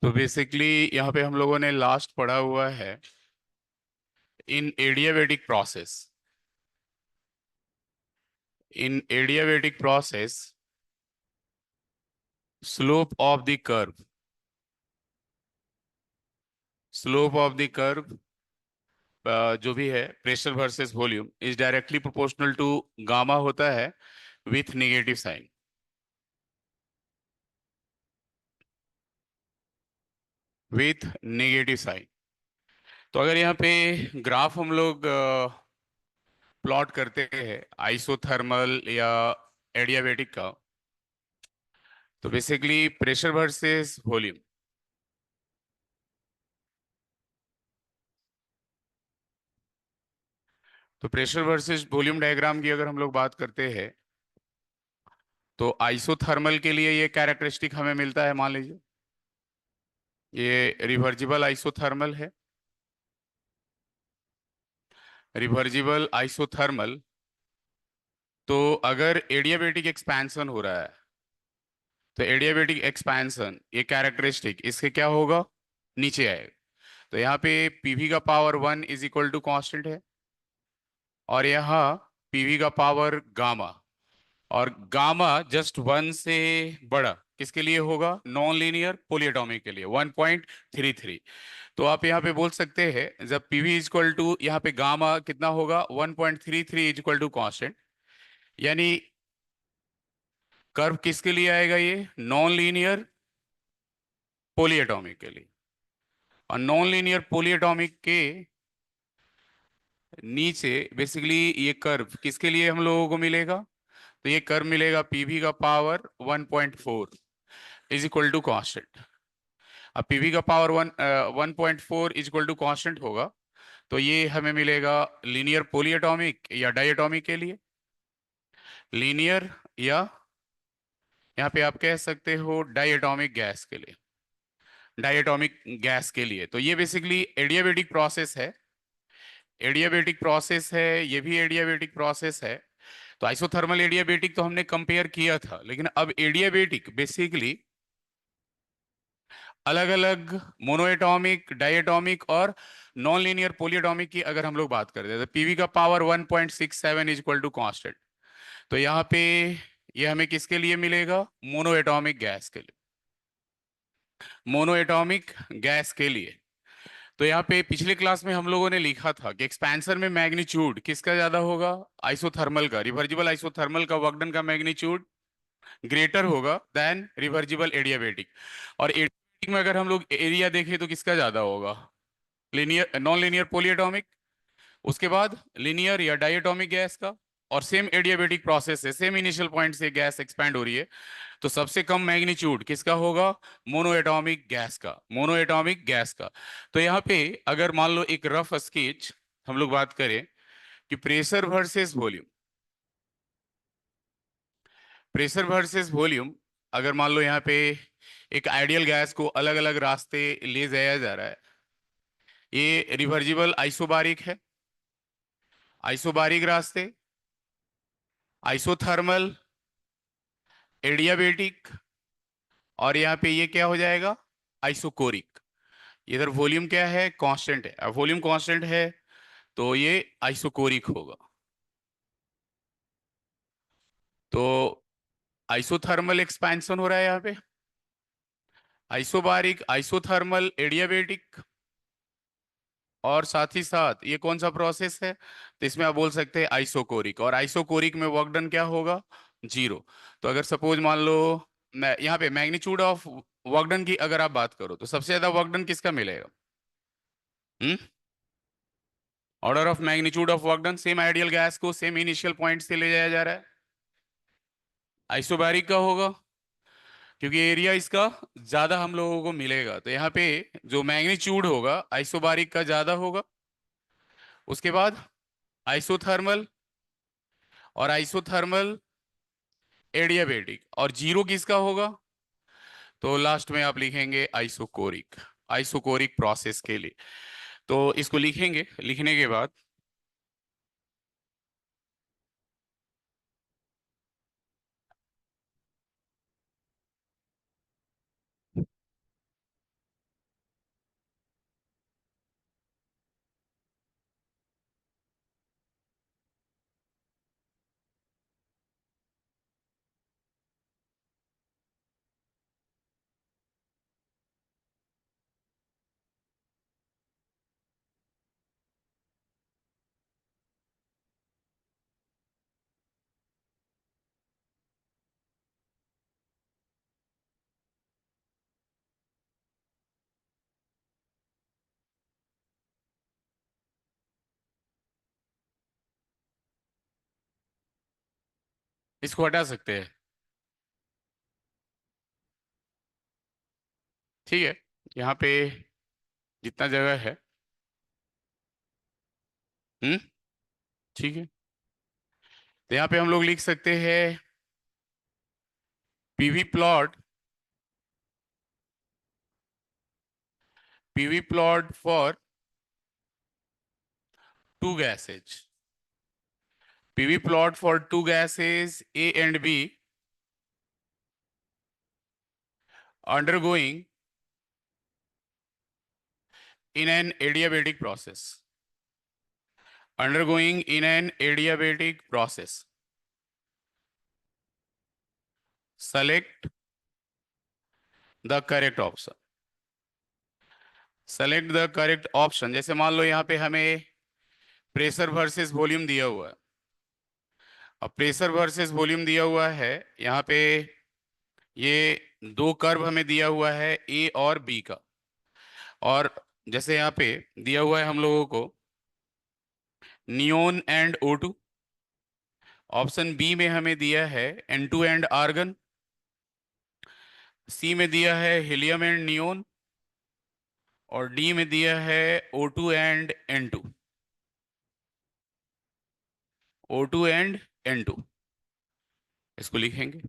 तो बेसिकली यहाँ पे हम लोगों ने लास्ट पढ़ा हुआ है in adiabatic process. In adiabatic process slope of the curve, slope of the curve जो भी है pressure versus volume is directly proportional to gamma होता है with negative sign, with negative sign. तो अगर यहाँ पे ग्राफ हम लोग प्लॉट करते हैं आइसोथर्मल या एडियाबेटिक का, तो बेसिकली प्रेशर वर्सेस वॉल्यूम, तो प्रेशर वर्सेस वॉल्यूम डायग्राम की अगर हम लोग बात करते हैं तो आइसोथर्मल के लिए ये कैरेक्टरिस्टिक हमें मिलता है। मान लीजिए ये रिवर्जिबल आइसोथर्मल है। रिवर्जिबल आइसोथर्मल, तो अगर एडियाबेटिक एक्सपेंशन हो रहा है तो एडियाबेटिक एक्सपेंशन ये कैरेक्टरिस्टिक इसके क्या होगा, नीचे आएगा। तो यहाँ पे पीवी का power 1 is equal to constant है, और यहाँ पीवी का पावर गामा, और गामा जस्ट 1 से बड़ा किसके लिए होगा, नॉन लीनियर पोलिएटॉमिक के लिए 1.33। तो आप यहाँ पे बोल सकते हैं जब पीवी इज इक्वल टू, यहाँ पे गामा कितना होगा 1.33 इज इक्वल टू कांस्टेंट, यानी कर्व किसके लिए आएगा, ये नॉन लीनियर पोलिएटॉमिक के लिए। और नॉन लीनियर पोलिएटॉमिक के नीचे बेसिकली ये कर्व किसके लिए हम लोगों को मिलेगा, तो ये कर्व मिलेगा पीवी का power 1.4 is equal to constant. अब पीवी का power 1.4 is equal to constant होगा, तो ये हमें मिलेगा लीनियर पोलिएटॉमिक या डायटॉमिक के लिए, लीनियर या यहाँ पे आप कह सकते हो डायटॉमिक गैस के लिए, डायटॉमिक गैस के लिए। तो ये बेसिकली एडियाबेटिक प्रोसेस है, एडियाबेटिक प्रोसेस है, ये भी एडियाबेटिक प्रोसेस है। तो आइसोथर्मल एडियाबेटिक तो हमने कंपेयर किया था, लेकिन अब एडियाबेटिक बेसिकली अलग अलग मोनोएटॉमिक, डायटॉमिक और नॉन लीनियर पोलिएटॉमिक की अगर हम लोग बात करते हैं तो पीवी का power 1.67 is equal to constant. तो यहाँ पे ये हमें किसके लिए मिलेगा, मोनोएटॉमिक गैस के लिए, मोनोएटॉमिक गैस के लिए। तो यहाँ पे पिछले क्लास में हम लोगों ने लिखा था कि एक्सपेंशन में मैग्नीट्यूड किसका ज्यादा होगा, आइसोथर्मल का, रिवर्जिबल आइसोथर्मल का वर्क डन का मैग्नीट्यूड ग्रेटर होगा देन रिवर्जिबल एडियाबेटिक। और एडियाबेटिक में अगर हम लोग एरिया देखें तो किसका ज्यादा होगा, लीनियर नॉन लीनियर पोलिएटॉमिक, उसके बाद लीनियर या डायटोमिक गैस का। और सेम एडियाबेटिक प्रोसेस है, सेम इनिशियल पॉइंट से गैस एक्सपैंड हो रही है, तो सबसे कम मैग्नीट्यूड किसका होगा, मोनोएटॉमिक गैस का, मोनोएटॉमिक गैस का। तो यहाँ पे अगर मान लो एक रफ स्केच हम लोग बात करें कि pressure versus volume, pressure versus volume, अगर मान लो यहाँ पे एक आइडियल गैस को अलग अलग रास्ते ले जाया जा रहा है, ये रिवर्जिबल आइसोबारिक है, आइसोबारिक रास्ते, आइसोथर्मल, एडियाबेटिक, और यहाँ पे ये क्या हो जाएगा, आइसोकोरिक। इधर वॉल्यूम क्या है, कांस्टेंट है, अब वॉल्यूम कांस्टेंट है तो ये आइसोकोरिक होगा। तो आइसोथर्मल एक्सपेंशन हो रहा है यहाँ पे, आइसोबारिक, आइसोथर्मल, एडियाबेटिक, और साथ ही साथ ये कौन सा प्रोसेस है, तो इसमें आप बोल सकते हैं आइसोकोरिक। और आइसोकोरिक में वर्क डन क्या होगा, जीरो। तो अगर सपोज मान लो यहाँ पे मैग्नीट्यूड ऑफ वर्क डन की अगर आप बात करो तो सबसे ज्यादा वर्क डन किसका मिलेगा, hmm, order of magnitude of work done, same ideal gas को सेम इनिशियल पॉइंट से ले जाया जा रहा है, आइसोबैरिक का होगा, क्योंकि एरिया इसका ज्यादा हम लोगों को मिलेगा। तो यहाँ पे जो मैग्नीट्यूड होगा आइसोबारिक का ज्यादा होगा। उसके बाद आइसोथर्मल, और आइसोथर्मल एडियाबेटिक, और जीरो किसका होगा, तो लास्ट में आप लिखेंगे आइसोकोरिक, आइसोकोरिक प्रोसेस के लिए। तो इसको लिखेंगे, लिखने के बाद इसको हटा सकते हैं। ठीक है, यहाँ पे जितना जगह है। हम्म। ठीक है, तो यहाँ पे हम लोग लिख सकते हैं PV plot, PV plot for two gases, PV plot for two gases A and B undergoing in an adiabatic process, undergoing in an adiabatic process. Select the correct option. Select the correct option. जैसे मान लो यहाँ पे हमें pressure versus volume दिया हुआ है। अब pressure versus volume दिया हुआ है यहाँ पे, ये दो कर्व हमें दिया हुआ है ए और बी का। और जैसे यहाँ पे दिया हुआ है हम लोगों को neon and O2। Option B में हमें दिया है N2 एंड आर्गन। सी में दिया है हीलियम एंड नियोन। और डी में दिया है O2 and N2। O2 and N2, इसको लिखेंगे।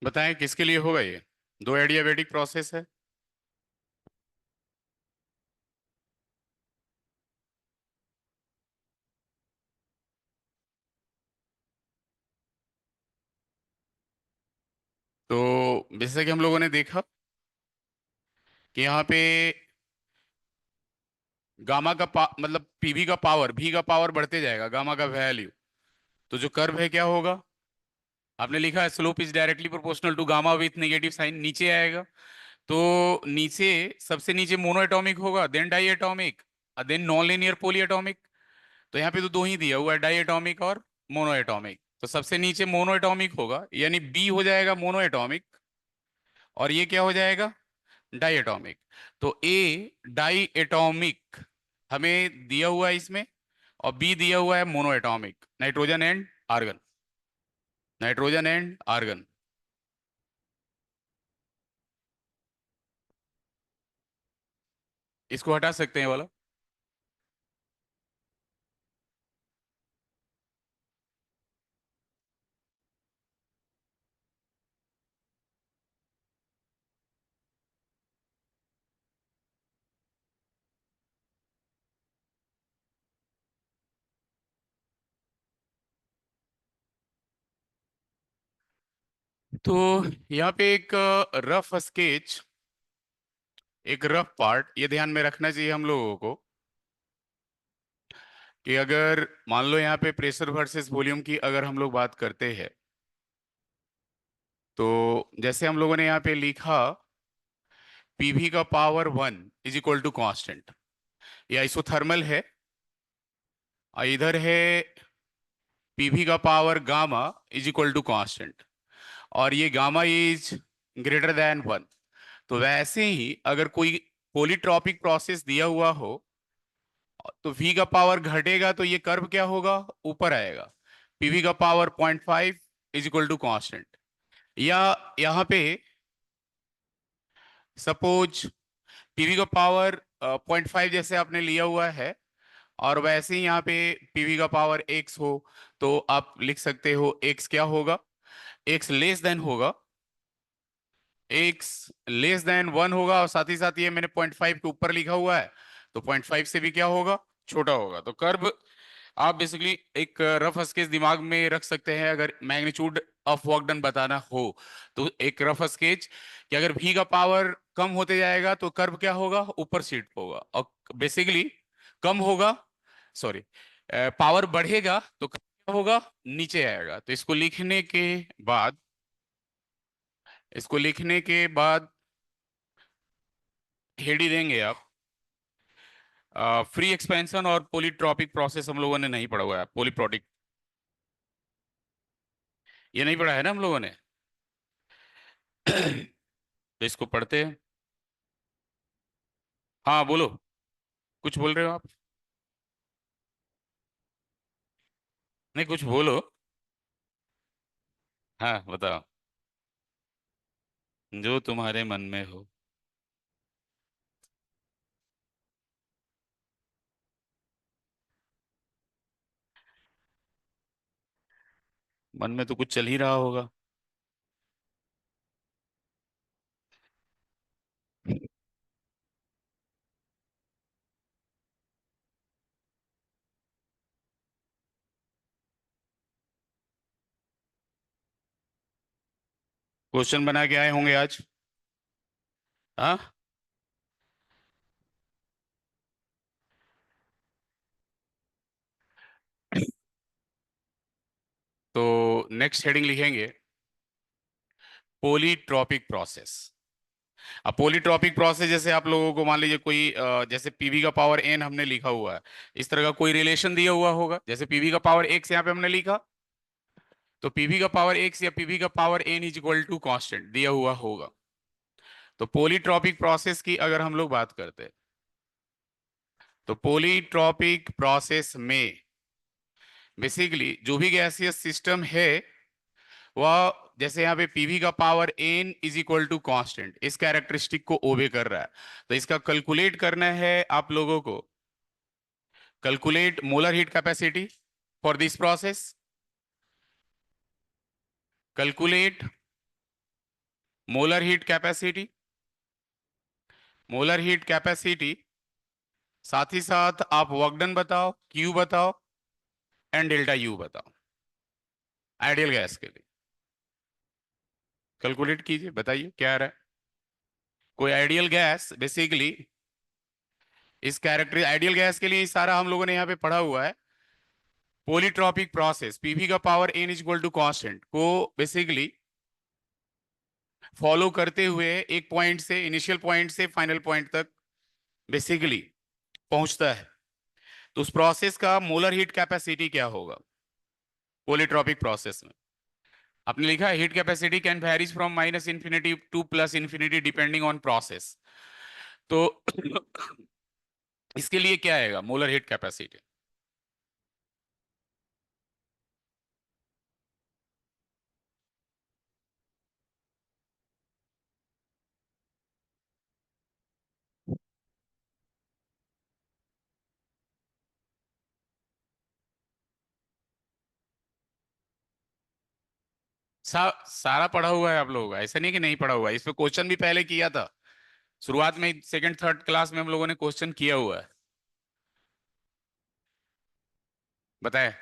बताएं किसके लिए होगा ये, दो एडियाबेटिक प्रोसेस है। तो जैसे कि हम लोगों ने देखा कि यहाँ पे गामा का मतलब पीवी का पावर, भी का पावर बढ़ते जाएगा, गामा का वैल्यू। तो जो कर्व है क्या होगा, आपने लिखा है slope is directly proportional to gamma with negative sign, नीचे आएगा। तो नीचे सबसे नीचे मोनो एटॉमिक होगा, then diatomic, then non linear polyatomic. तो यहाँ पे तो दो ही दिया हुआ है, डाई एटॉमिक और मोनो एटॉमिक। तो सबसे नीचे मोनो एटॉमिक होगा, यानी बी हो जाएगा मोनो एटॉमिक, और ये क्या हो जाएगा, डाई एटॉमिक। तो ए डाई एटॉमिक हमें दिया हुआ है इसमें, और बी दिया हुआ है mono atomic, nitrogen and argon, nitrogen and argon. इसको हटा सकते हैं ये वाला। तो यहाँ पे एक रफ स्केच, एक रफ पार्ट ये ध्यान में रखना चाहिए हम लोगों को कि अगर मान लो यहाँ पे प्रेशर वर्सेस वॉल्यूम की अगर हम लोग बात करते हैं, तो जैसे हम लोगों ने यहाँ पे लिखा पीवी का power 1 is equal to constant, ये आइसोथर्मल है। और इधर है पीवी का power gamma is equal to constant, और ये गामा इज ग्रेटर देन 1। तो वैसे ही अगर कोई पॉलीट्रॉपिक प्रोसेस दिया हुआ हो, तो v का पावर घटेगा तो ये कर्व क्या होगा, ऊपर आएगा। पीवी का power 0.5 is equal to constant. या यहाँ पे सपोज पीवी का पावर 0.5 जैसे आपने लिया हुआ है, और वैसे ही यहाँ पे पीवी का पावर x हो, तो आप लिख सकते हो x क्या होगा, x लेस देन होगा, x लेस देन 1 होगा। और साथ ही साथ ये मैंने 0.5 के ऊपर लिखा हुआ है, तो 0.5 से भी क्या होगा, छोटा होगा। तो कर्व आप बेसिकली एक रफ स्केच दिमाग में रख सकते हैं अगर मैग्नीट्यूड ऑफ वर्क डन बताना हो। तो एक रफ स्केच कि अगर v का पावर कम होते जाएगा तो कर्व क्या होगा, ऊपर शिफ्ट होगा, और बेसिकली कम होगा, सॉरी, पावर बढ़ेगा तो कर्व क्या होगा, नीचे आएगा। तो बाद इसको लिखने के बाद हेडी देंगे आप, फ्री एक्सपेंशन और पॉलीट्रॉपिक प्रोसेस हम लोगों ने नहीं पढ़ा हुआ है, पॉलीप्रोटिक ये नहीं पढ़ा है ना हम लोगों ने। तो इसको पढ़ते हैं। हाँ बोलो, कुछ बोल रहे हो आप? नहीं कुछ बोलो। हाँ बताओ। जो तुम्हारे मन में हो। मन में तो कुछ चल ही रहा होगा। क्वेश्चन बना के आए होंगे आज। हाँ। तो नेक्स्ट हेडिंग लिखेंगे पॉलीट्रॉपिक प्रोसेस। अब पॉलीट्रॉपिक प्रोसेस जैसे आप लोगों को मान लीजिए कोई जैसे पीवी का पावर एन हमने लिखा हुआ है, इस तरह का कोई रिलेशन दिया हुआ होगा, जैसे पीवी का पावर एक्स यहाँ पे हमने लिखा, तो पीवी का पावर एक्स या पीवी का power N is equal to constant दिया हुआ होगा। तो पॉलीट्रॉपिक प्रोसेस की अगर हम लोग बात करते हैं, तो पॉलीट्रॉपिक प्रोसेस में बेसिकली जो भी गैसियस सिस्टम है वह, जैसे यहाँ पे पीवी का power N is equal to constant, इस कैरेक्टरिस्टिक को ओबे कर रहा है। तो इसका कैलकुलेट करना है आप लोगों को, calculate molar heat capacity for this process, calculate molar heat capacity, molar heat capacity, साथ ही साथ आप वर्क डन बताओ, क्यू बताओ, एंड डेल्टा यू बताओ आइडियल गैस के लिए। कैलकुलेट कीजिए, बताइए क्या आ रहा है। कोई आइडियल गैस बेसिकली, इस कैरेक्टर आइडियल गैस के लिए सारा हम लोगों ने यहाँ पे पढ़ा हुआ है। पॉलीट्रॉपिक प्रोसेस पीवी का power N is equal to constant को बेसिकली फॉलो करते हुए एक पॉइंट से, इनिशियल पॉइंट से फाइनल पॉइंट तक बेसिकली पहुंचता है। तो उस प्रोसेस का मोलर हीट कैपेसिटी क्या होगा पॉलीट्रॉपिक प्रोसेस में। आपने लिखा है heat capacity can varies from minus infinity two plus infinity depending on process. तो इसके लिए क्या आएगा मोलर हीट कैपेसिटी। सारा पढ़ा हुआ है आप लोगों का, ऐसा नहीं कि नहीं पढ़ा हुआ है, इस पे क्वेश्चन भी पहले किया था। शुरुआत में सेकंड थर्ड क्लास में हम लोगों ने क्वेश्चन किया हुआ है। बताए।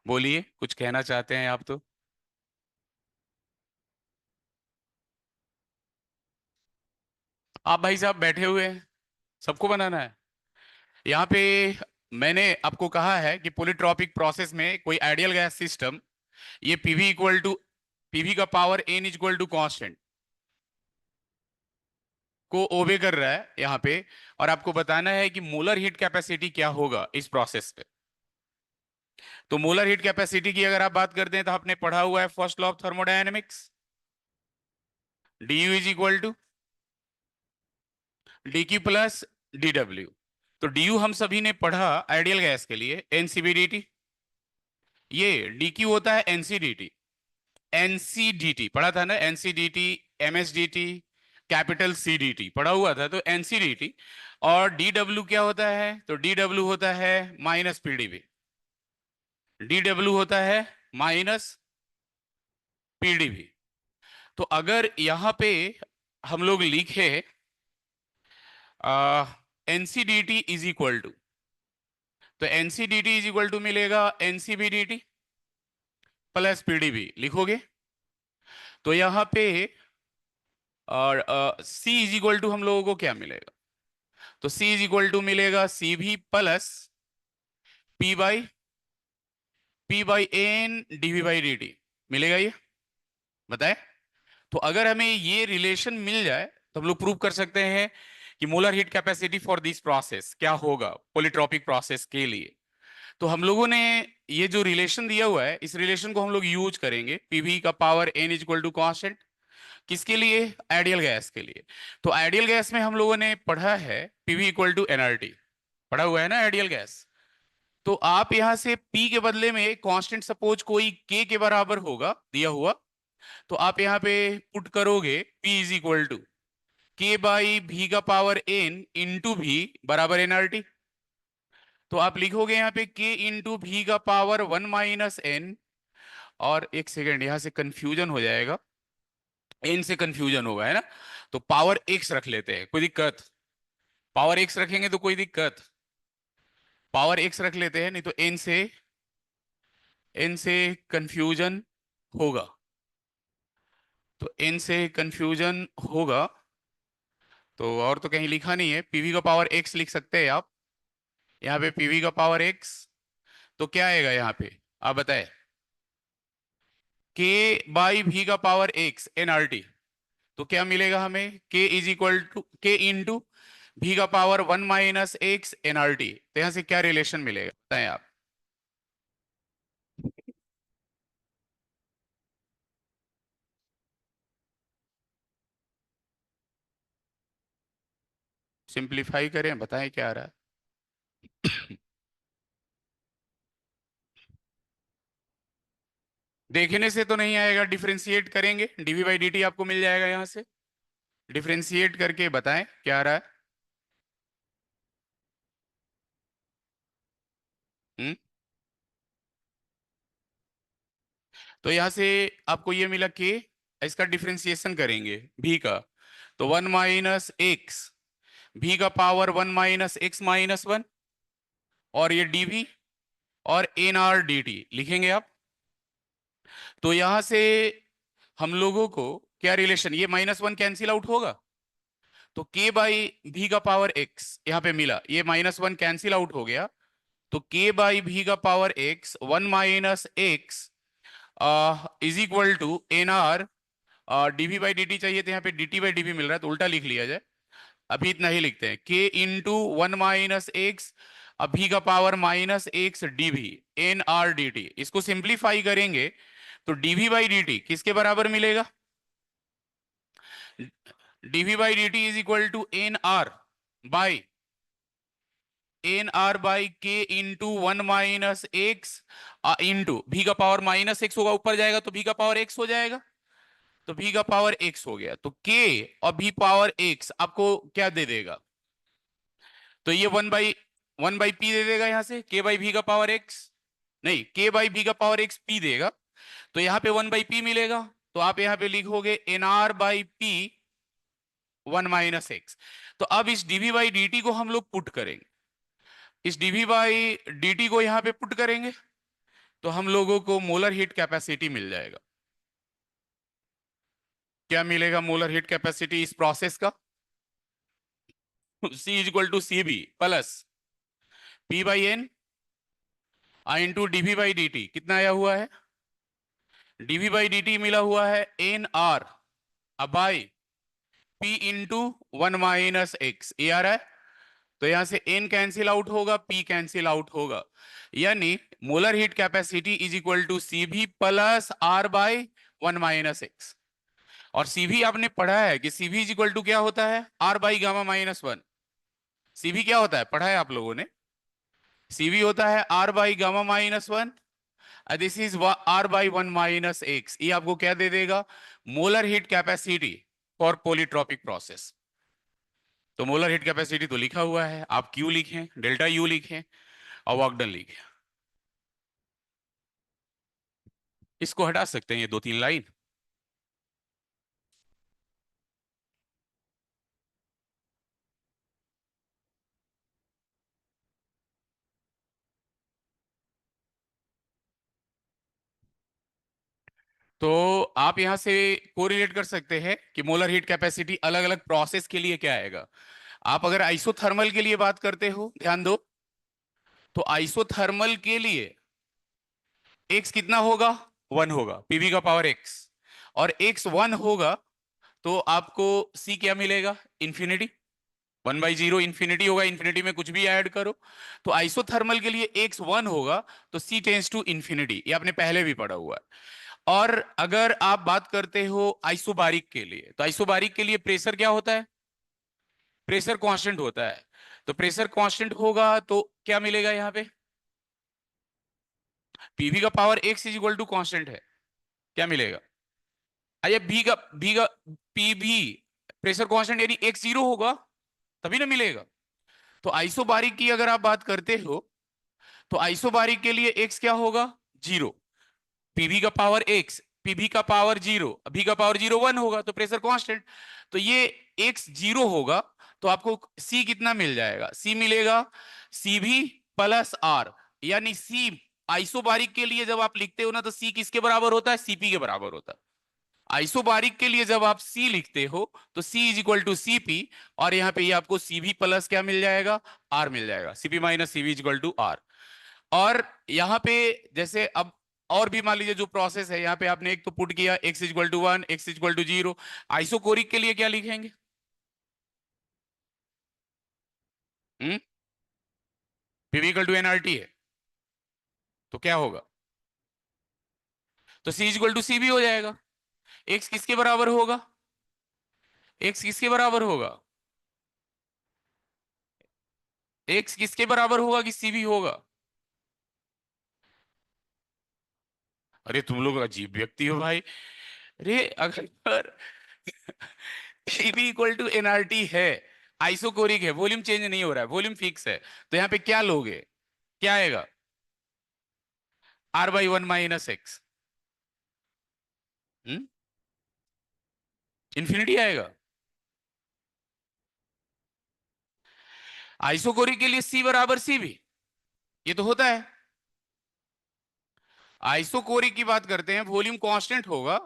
बोलिए, कुछ कहना चाहते हैं आप तो। आप भाई साहब बैठे हुए हैं, सबको बनाना है यहाँ पे। मैंने आपको कहा है कि पॉलीट्रॉपिक प्रोसेस में कोई आइडियल गैस सिस्टम, ये पीवी इक्वल टू, पीवी का power N equal to constant को ओबे कर रहा है यहाँ पे, और आपको बताना है कि मोलर हीट कैपेसिटी क्या होगा इस प्रोसेस पे। तो मोलर हीट कैपेसिटी की अगर आप बात करते हैं तो आपने पढ़ा हुआ है first law of thermodynamics, D U is equal to D Q plus D W. तो डी यू हम सभी ने पढ़ा आइडियल गैस के लिए एनसीबीडीटी, ये डी क्यू होता है एनसीडीटी, एनसीडीटी पढ़ा था ना, एनसीडीटी, एमएसडीटी, कैपिटल सीडीटी पढ़ा हुआ था, तो एनसीडीटी। और डी डब्ल्यू क्या होता है, तो डी डब्ल्यू होता है माइनस पीडीवी, डी डब्ल्यू होता है माइनस पीडीवी। तो अगर यहाँ पे हम लोग लिखे एनसीडीटी इज इक्वल टू, तो एनसीडीटी इज इक्वल टू मिलेगा एनसीबीडीटी प्लस पीडीबी लिखोगे, तो यहाँ पे और सी इज इक्वल टू हम लोगों को क्या मिलेगा, तो सी इज इक्वल टू मिलेगा सी भी plus P by N DV by D T मिलेगा ये, बताए। तो अगर हमें ये रिलेशन मिल जाए तो हम लोग प्रूव कर सकते हैं कि molar heat capacity for this process क्या होगा पॉलीट्रॉपिक प्रोसेस के लिए। तो हम लोगों ने ये जो रिलेशन दिया हुआ है इस रिलेशन को हम लोग यूज करेंगे, पीवी का power N is equal to constant, किसके लिए, आइडियल गैस के लिए। तो आइडियल गैस में हम लोगों ने पढ़ा है पीवी इक्वल टू एनआरटी, पढ़ा हुआ है ना आइडियल गैस। तो आप यहां से P के बदले में कांस्टेंट सपोज कोई K के बराबर होगा दिया हुआ, तो आप यहाँ पे पुट करोगे P is equal to K by V का पावर N इंटू भी बराबर एनआरटी। तो आप लिखोगे यहाँ पे K इंटू भी का पावर 1 - n, और एक सेकेंड यहां से कंफ्यूजन हो जाएगा, n से कंफ्यूजन होगा है ना, तो पावर x रख लेते हैं, कोई दिक्कत, पावर x रखेंगे तो कोई दिक्कत, पावर x रख लेते हैं, नहीं तो n से कंफ्यूजन होगा, तो n से कंफ्यूजन होगा। तो और तो कहीं लिखा नहीं है, पीवी का पावर x लिख सकते हैं आप, यहाँ पे पीवी का पावर x, तो क्या आएगा यहाँ पे आप बताए, k बाई भी का power x N R T, तो क्या मिलेगा हमें, k is equal to k into V का power 1 - x N R T, तो यहाँ से क्या रिलेशन मिलेगा बताएं आप। सिंप्लीफाई करें, बताएं क्या आ रहा है। देखने से तो नहीं आएगा, डिफरेंशिएट करेंगे, डीवी बाई डी टी आपको मिल जाएगा यहाँ से, डिफरेंशिएट करके बताएं क्या आ रहा है। हम्म, तो यहाँ से आपको ये मिला के, इसका डिफरेंशिएशन करेंगे भी का, तो 1 - x भी का पावर 1 - x - 1, और ये डीवी और एन आर डी टी लिखेंगे आप। तो यहां से हम लोगों को क्या रिलेशन, ये -1 कैंसिल आउट होगा, तो के बाई भी का पावर एक्स यहाँ पे मिला, ये -1 कैंसिल आउट हो गया, तो के बाई भी का power X 1 - x is equal to N R, DV by D T चाहिए तो यहाँ पे डी टी बाई डीवी मिल रहा है तो उल्टा लिख लिया जाए, अभी इतना ही लिखते हैं, के इंटू 1 - x अभी का power -x DV N R D T, इसको सिंप्लीफाई करेंगे तो डीवी बाई डी टी किसके बराबर मिलेगा, DV by D T is equal to N R by K into 1 - x into V का पावर -x होगा, ऊपर जाएगा तो भी का पावर x हो जाएगा, तो भी का पावर x हो गया, तो k और भी पावर x आपको क्या दे देगा, तो ये 1 बाई पी दे देगा, यहां से k बाई भी का पावर x, नहीं k बाई भी का पावर x p देगा, तो यहाँ पे 1 बाई पी मिलेगा, तो आप यहाँ पे लिखोगे N R by P 1 - x। तो अब इस डीवी बाई डी टी को हम लोग पुट करेंगे, इस डीवी बाई डी टी को यहाँ पे पुट करेंगे, तो हम लोगों को मोलर हीट कैपेसिटी मिल जाएगा, क्या मिलेगा मोलर हीट कैपेसिटी इस प्रोसेस का, C is equal to C V plus P by N I into DV by D T, कितना आया हुआ है, डीवी बाई डी टी मिला हुआ है N R by P into 1 - x, ये आ रहा है, तो यहां से n कैंसिल आउट होगा, p कैंसिल आउट होगा, यानी molar heat capacity is equal to C भी प्लस आर बाई 1 - x। और सीवी आपने पढ़ा है कि सीवी इज इक्वल टू क्या होता है, आर बाई गामा -1, सीवी क्या होता है पढ़ा है आप लोगों ने, सीवी होता है R by gamma -1, this is R by 1 - x, ये आपको क्या दे देगा, molar heat capacity for polytropic process. तो मोलर हीट कैपेसिटी तो लिखा हुआ है, आप क्यू लिखें, डेल्टा यू लिखें और वर्क डन लिखें, इसको हटा सकते हैं ये 2 3 लाइन। तो आप यहां से कोरिलेट कर सकते हैं कि मोलर हीट कैपेसिटी अलग अलग प्रोसेस के लिए क्या आएगा। आप अगर आइसोथर्मल के लिए बात करते हो, ध्यान दो, तो आइसोथर्मल के लिए एक्स कितना होगा, 1 होगा, पीवी का पावर एक्स, और एक्स 1 होगा तो आपको सी क्या मिलेगा, इंफिनिटी। 1/0 इंफिनिटी होगा, इंफिनिटी में कुछ भी ऐड करो। तो आइसोथर्मल के लिए एक्स 1 होगा तो सी टेंस टू इंफिनिटी, ये आपने पहले भी पढ़ा हुआ है। और अगर आप बात करते हो आइसोबारिक के लिए, तो आइसोबारिक के लिए प्रेशर क्या होता है, प्रेशर कांस्टेंट होता है। तो प्रेशर कांस्टेंट होगा तो क्या मिलेगा यहां पे, पीवी का power X is equal to constant है, क्या मिलेगा, अरे भी का पीवी प्रेशर कांस्टेंट यानी एक्स 0 होगा तभी ना मिलेगा। तो आइसोबारिक की अगर आप बात करते हो तो आइसोबारिक के लिए एक्स क्या होगा, 0, पीवी का पावर एक्स, पीवी का पावर 0, भी का पावर 0 1 होगा तो प्रेशर कांस्टेंट। तो ये एक्स 0 होगा तो आपको सी कितना मिल जाएगा, सी मिलेगा सी भी प्लस आर, यानी सी आइसोबारिक के लिए जब आप लिखते हो ना तो सी किसके बराबर होता है, सीपी के बराबर होता है। आइसोबारिक के लिए जब आप C लिखते हो तो C is equal to CP, और यहां पे ये आपको सीवी प्लस क्या मिल जाएगा, R मिल जाएगा, CP minus CV is equal to R. और यहां पे जैसे अब और भी मान लीजिए जो प्रोसेस है, यहां पे आपने एक तो पुट किया x is equal to 1, x is equal to 0, isochoric के लिए क्या लिखेंगे, हम्म, पीवी इक्वल टू एनआरटी है तो क्या होगा, तो C is equal to C V हो जाएगा। x किसके बराबर होगा, x किसके बराबर होगा, x किसके बराबर होगा कि सी भी होगा। अरे तुम लोग अजीब व्यक्ति हो भाई। अरे अगर पीवी इक्वल टू एनआरटी है, आइसोकोरिक है, वॉल्यूम चेंज नहीं हो रहा है, वॉल्यूम फिक्स है, तो यहाँ पे क्या लोगे, क्या आएगा, R/1 माइनस एक्स, इंफिनिटी आएगा। आइसोकोरिक के लिए सी बराबर सी भी, ये तो होता है। आइसोकोरिक की बात करते हैं, वॉल्यूम कांस्टेंट होगा,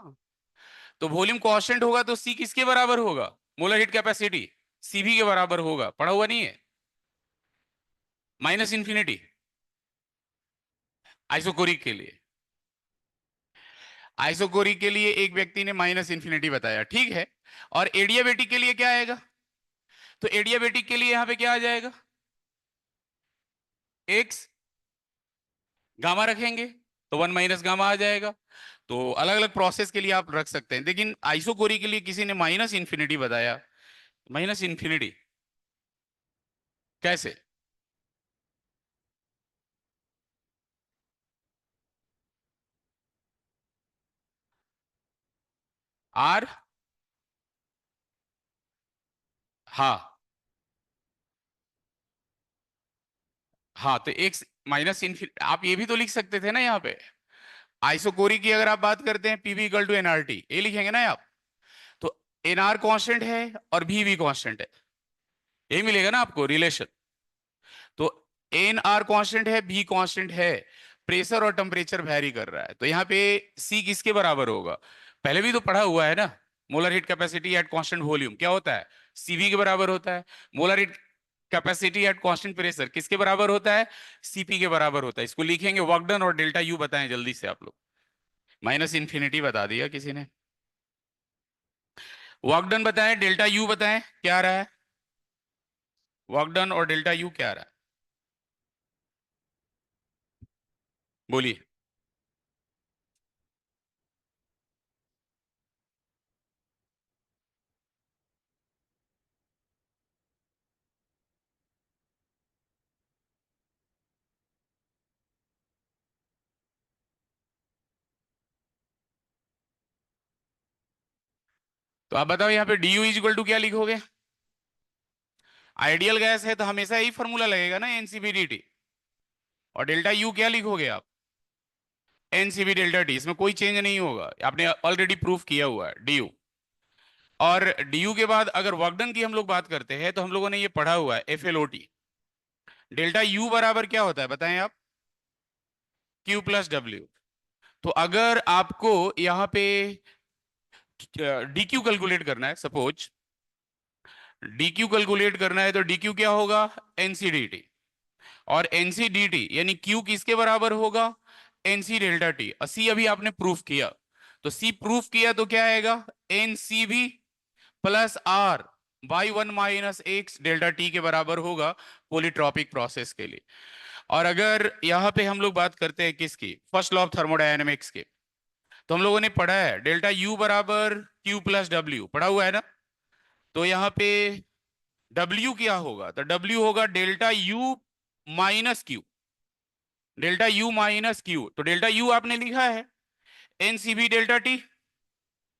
तो वॉल्यूम कांस्टेंट होगा तो सी किसके बराबर होगा, मोलर हीट कैपेसिटी सीवी के बराबर होगा, पढ़ा हुआ नहीं है, माइनस इंफिनिटी, आइसोकोरिक के लिए। आइसोकोरिक के लिए एक व्यक्ति ने माइनस इंफिनिटी बताया, ठीक है। और एडियाबेटिक के लिए क्या आएगा, तो एडियाबेटिक के लिए यहां पे क्या आ जाएगा, एक्स गामा रखेंगे तो 1 माइनस गामा आ जाएगा। तो अलग अलग प्रोसेस के लिए आप रख सकते हैं, लेकिन आइसोकोरिक के लिए किसी ने माइनस इंफिनिटी बताया, माइनस इंफिनिटी कैसे, आर, हाँ, हाँ, तो एक्स माइनस इंफिनिटी आप ये भी तो लिख सकते थे ना यहाँ पे। आइसोकोरिक की अगर आप बात करते हैं पीवी इक्वल टू एनआरटी, ये लिखेंगे ना आप, तो एनआर कांस्टेंट है और भी कांस्टेंट है, यही मिलेगा ना आपको रिलेशन। तो एन आर कांस्टेंट है, बी कांस्टेंट है, प्रेशर और टेम्परेचर वेरी कर रहा है, तो यहाँ पे सी किसके बराबर होगा, पहले भी तो पढ़ा हुआ है ना, molar heat capacity at constant volume क्या होता है, सीवी के बराबर होता है। Molar heat capacity eight constant pressure किसके बराबर होता है, सीपी के बराबर होता है। इसको लिखेंगे वर्क डन और डेल्टा यू बताएं जल्दी से आप लोग, माइनस इंफिनिटी बता दिया किसी ने, वर्क डन बताएं, डेल्टा यू बताएं क्या आ रहा है, वर्क डन और डेल्टा यू क्या आ रहा है, बोलिए। तो आप बताओ यहाँ पे D U is equal to क्या लिखोगे, आइडियल गैस है तो हमेशा यही फॉर्मूला लगेगा ना, एनसीबीडीटी, और डेल्टा यू क्या लिखोगे आप, एनसीबी डेल्टा टी, इसमें कोई चेंज नहीं होगा, आपने ऑलरेडी प्रूफ किया हुआ है डी यू। और डी यू के बाद अगर वर्कडन की हम लोग बात करते हैं तो हम लोगों ने ये पढ़ा हुआ है F L O T, delta U बराबर क्या होता है बताएं आप, क्यू प्लस डब्ल्यू, तो अगर आपको यहाँ पे डीक्यू कैलकुलेट करना है, सपोज डीक्यू कैलकुलेट करना है, तो डीक्यू क्या होगा? एनसीडीटी। और एनसीडीटी यानी क्यू किसके बराबर होगा? NC delta T. सी अभी आपने प्रूफ किया, तो सी प्रूफ किया तो क्या आएगा? NCV plus R by one minus X delta T के बराबर होगा पोलिट्रॉपिक प्रोसेस के लिए। और अगर यहां पे हम लोग बात करते हैं किसकी? फर्स्ट लॉ ऑफ थर्मोडायनेमिक्स के, तो हम लोगों ने पढ़ा है डेल्टा यू बराबर क्यू प्लस डब्ल्यू, पढ़ा हुआ है ना? तो यहाँ पे डब्ल्यू क्या होगा? तो डब्ल्यू होगा delta U minus Q. Delta U minus Q, तो डेल्टा यू आपने लिखा है NCV delta T,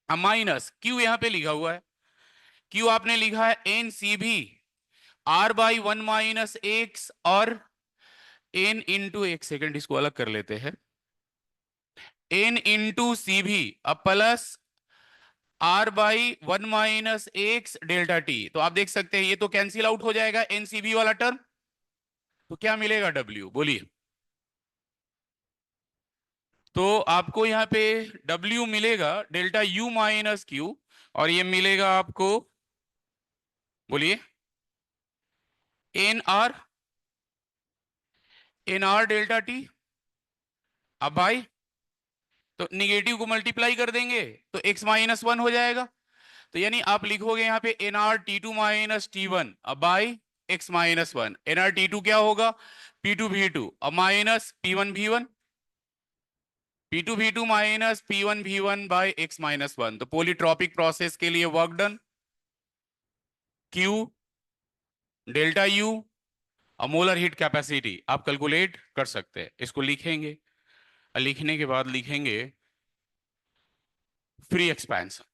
minus Q यहाँ पे लिखा हुआ है, क्यू आपने लिखा है NCV R by one minus X, और एन इंटू, एक सेकेंड इसको अलग कर लेते हैं, एन इंटू सी भी अब plus R by one minus X delta T. तो आप देख सकते हैं ये तो कैंसिल आउट हो जाएगा एनसीबी वाला टर्म, तो क्या मिलेगा? डब्ल्यू, बोलिए। तो आपको यहाँ पे डब्ल्यू मिलेगा डेल्टा यू माइनस क्यू, और ये मिलेगा आपको, बोलिए, एन आर डेल्टा टी। अब भाई तो निगेटिव को मल्टीप्लाई कर देंगे तो x माइनस वन हो जाएगा। तो यानी आप लिखोगे यहाँ पे N R T two minus T one अब by X minus one. N R T two क्या होगा? पी टू वी टू अब minus P one V one, P two V two minus P one V one by X minus one. तो polytropic process के लिए work done Q delta U, molar heat capacity आप calculate कर सकते हैं। इसको लिखेंगे, और लिखने के बाद लिखेंगे फ्री एक्सपेंशन।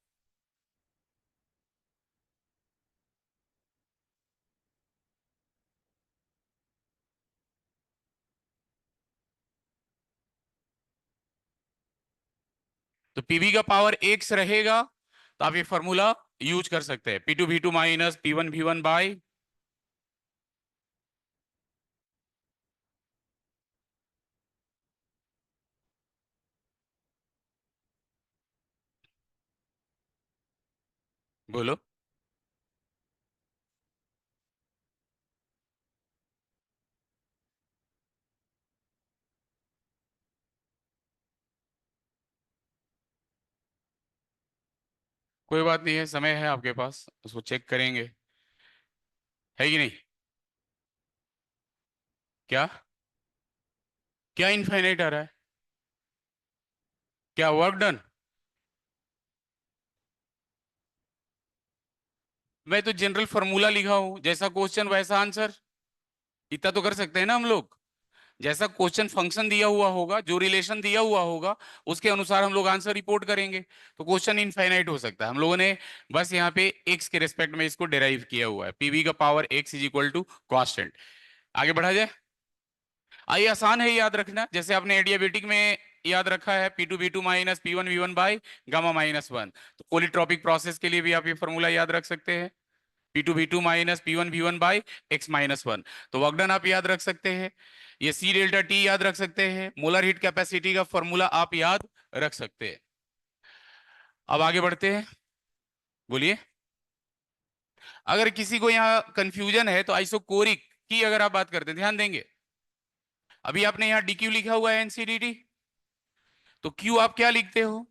तो पीवी का पावर एक्स रहेगा, तो आप ये फॉर्मूला यूज कर सकते हैं, P two V two minus P one V one by, बोलो। कोई बात नहीं है, समय है आपके पास, उसको चेक करेंगे, है कि नहीं? क्या? क्या इनफाइनाइट आ रहा है? क्या वर्क डन? मैं तो जनरल फॉर्मूला लिखा हूं, जैसा क्वेश्चन वैसा आंसर। इतना तो कर सकते हैं ना हम लोग। जैसा क्वेश्चन फंक्शन दिया हुआ होगा, जो रिलेशन दिया हुआ होगा, उसके अनुसार हम लोग आंसर रिपोर्ट करेंगे। तो क्वेश्चन इनफाइनाइट हो सकता है, हम लोगों ने बस यहाँ पे एक्स के रेस्पेक्ट में इसको डिराइव किया हुआ है, पीवी का power X is equal to constant. आगे बढ़ा जाए। आइए, आसान है याद रखना, जैसे आपने एडियाबेटिक में याद रखा है P two V two minus P one V one by gamma minus one. तो पोलिट्रॉपिक प्रोसेस के लिए भी आप ये फॉर्मूला याद रख सकते हैं, P two V two minus P one V one by X minus one. तो वर्कडन आप याद रख सकते हैं, ये सी डेल्टा टी याद रख सकते हैं, मोलर हीट कैपेसिटी का फॉर्मूला आप याद रख सकते हैं। अब आगे बढ़ते हैं, बोलिए। अगर किसी को यहाँ कंफ्यूजन है तो आइसोकोरिक की अगर आप बात करते हैं, ध्यान देंगे, अभी आपने यहाँ डी क्यू लिखा हुआ है एनसीडीटी, तो क्यू आप क्या लिखते हो?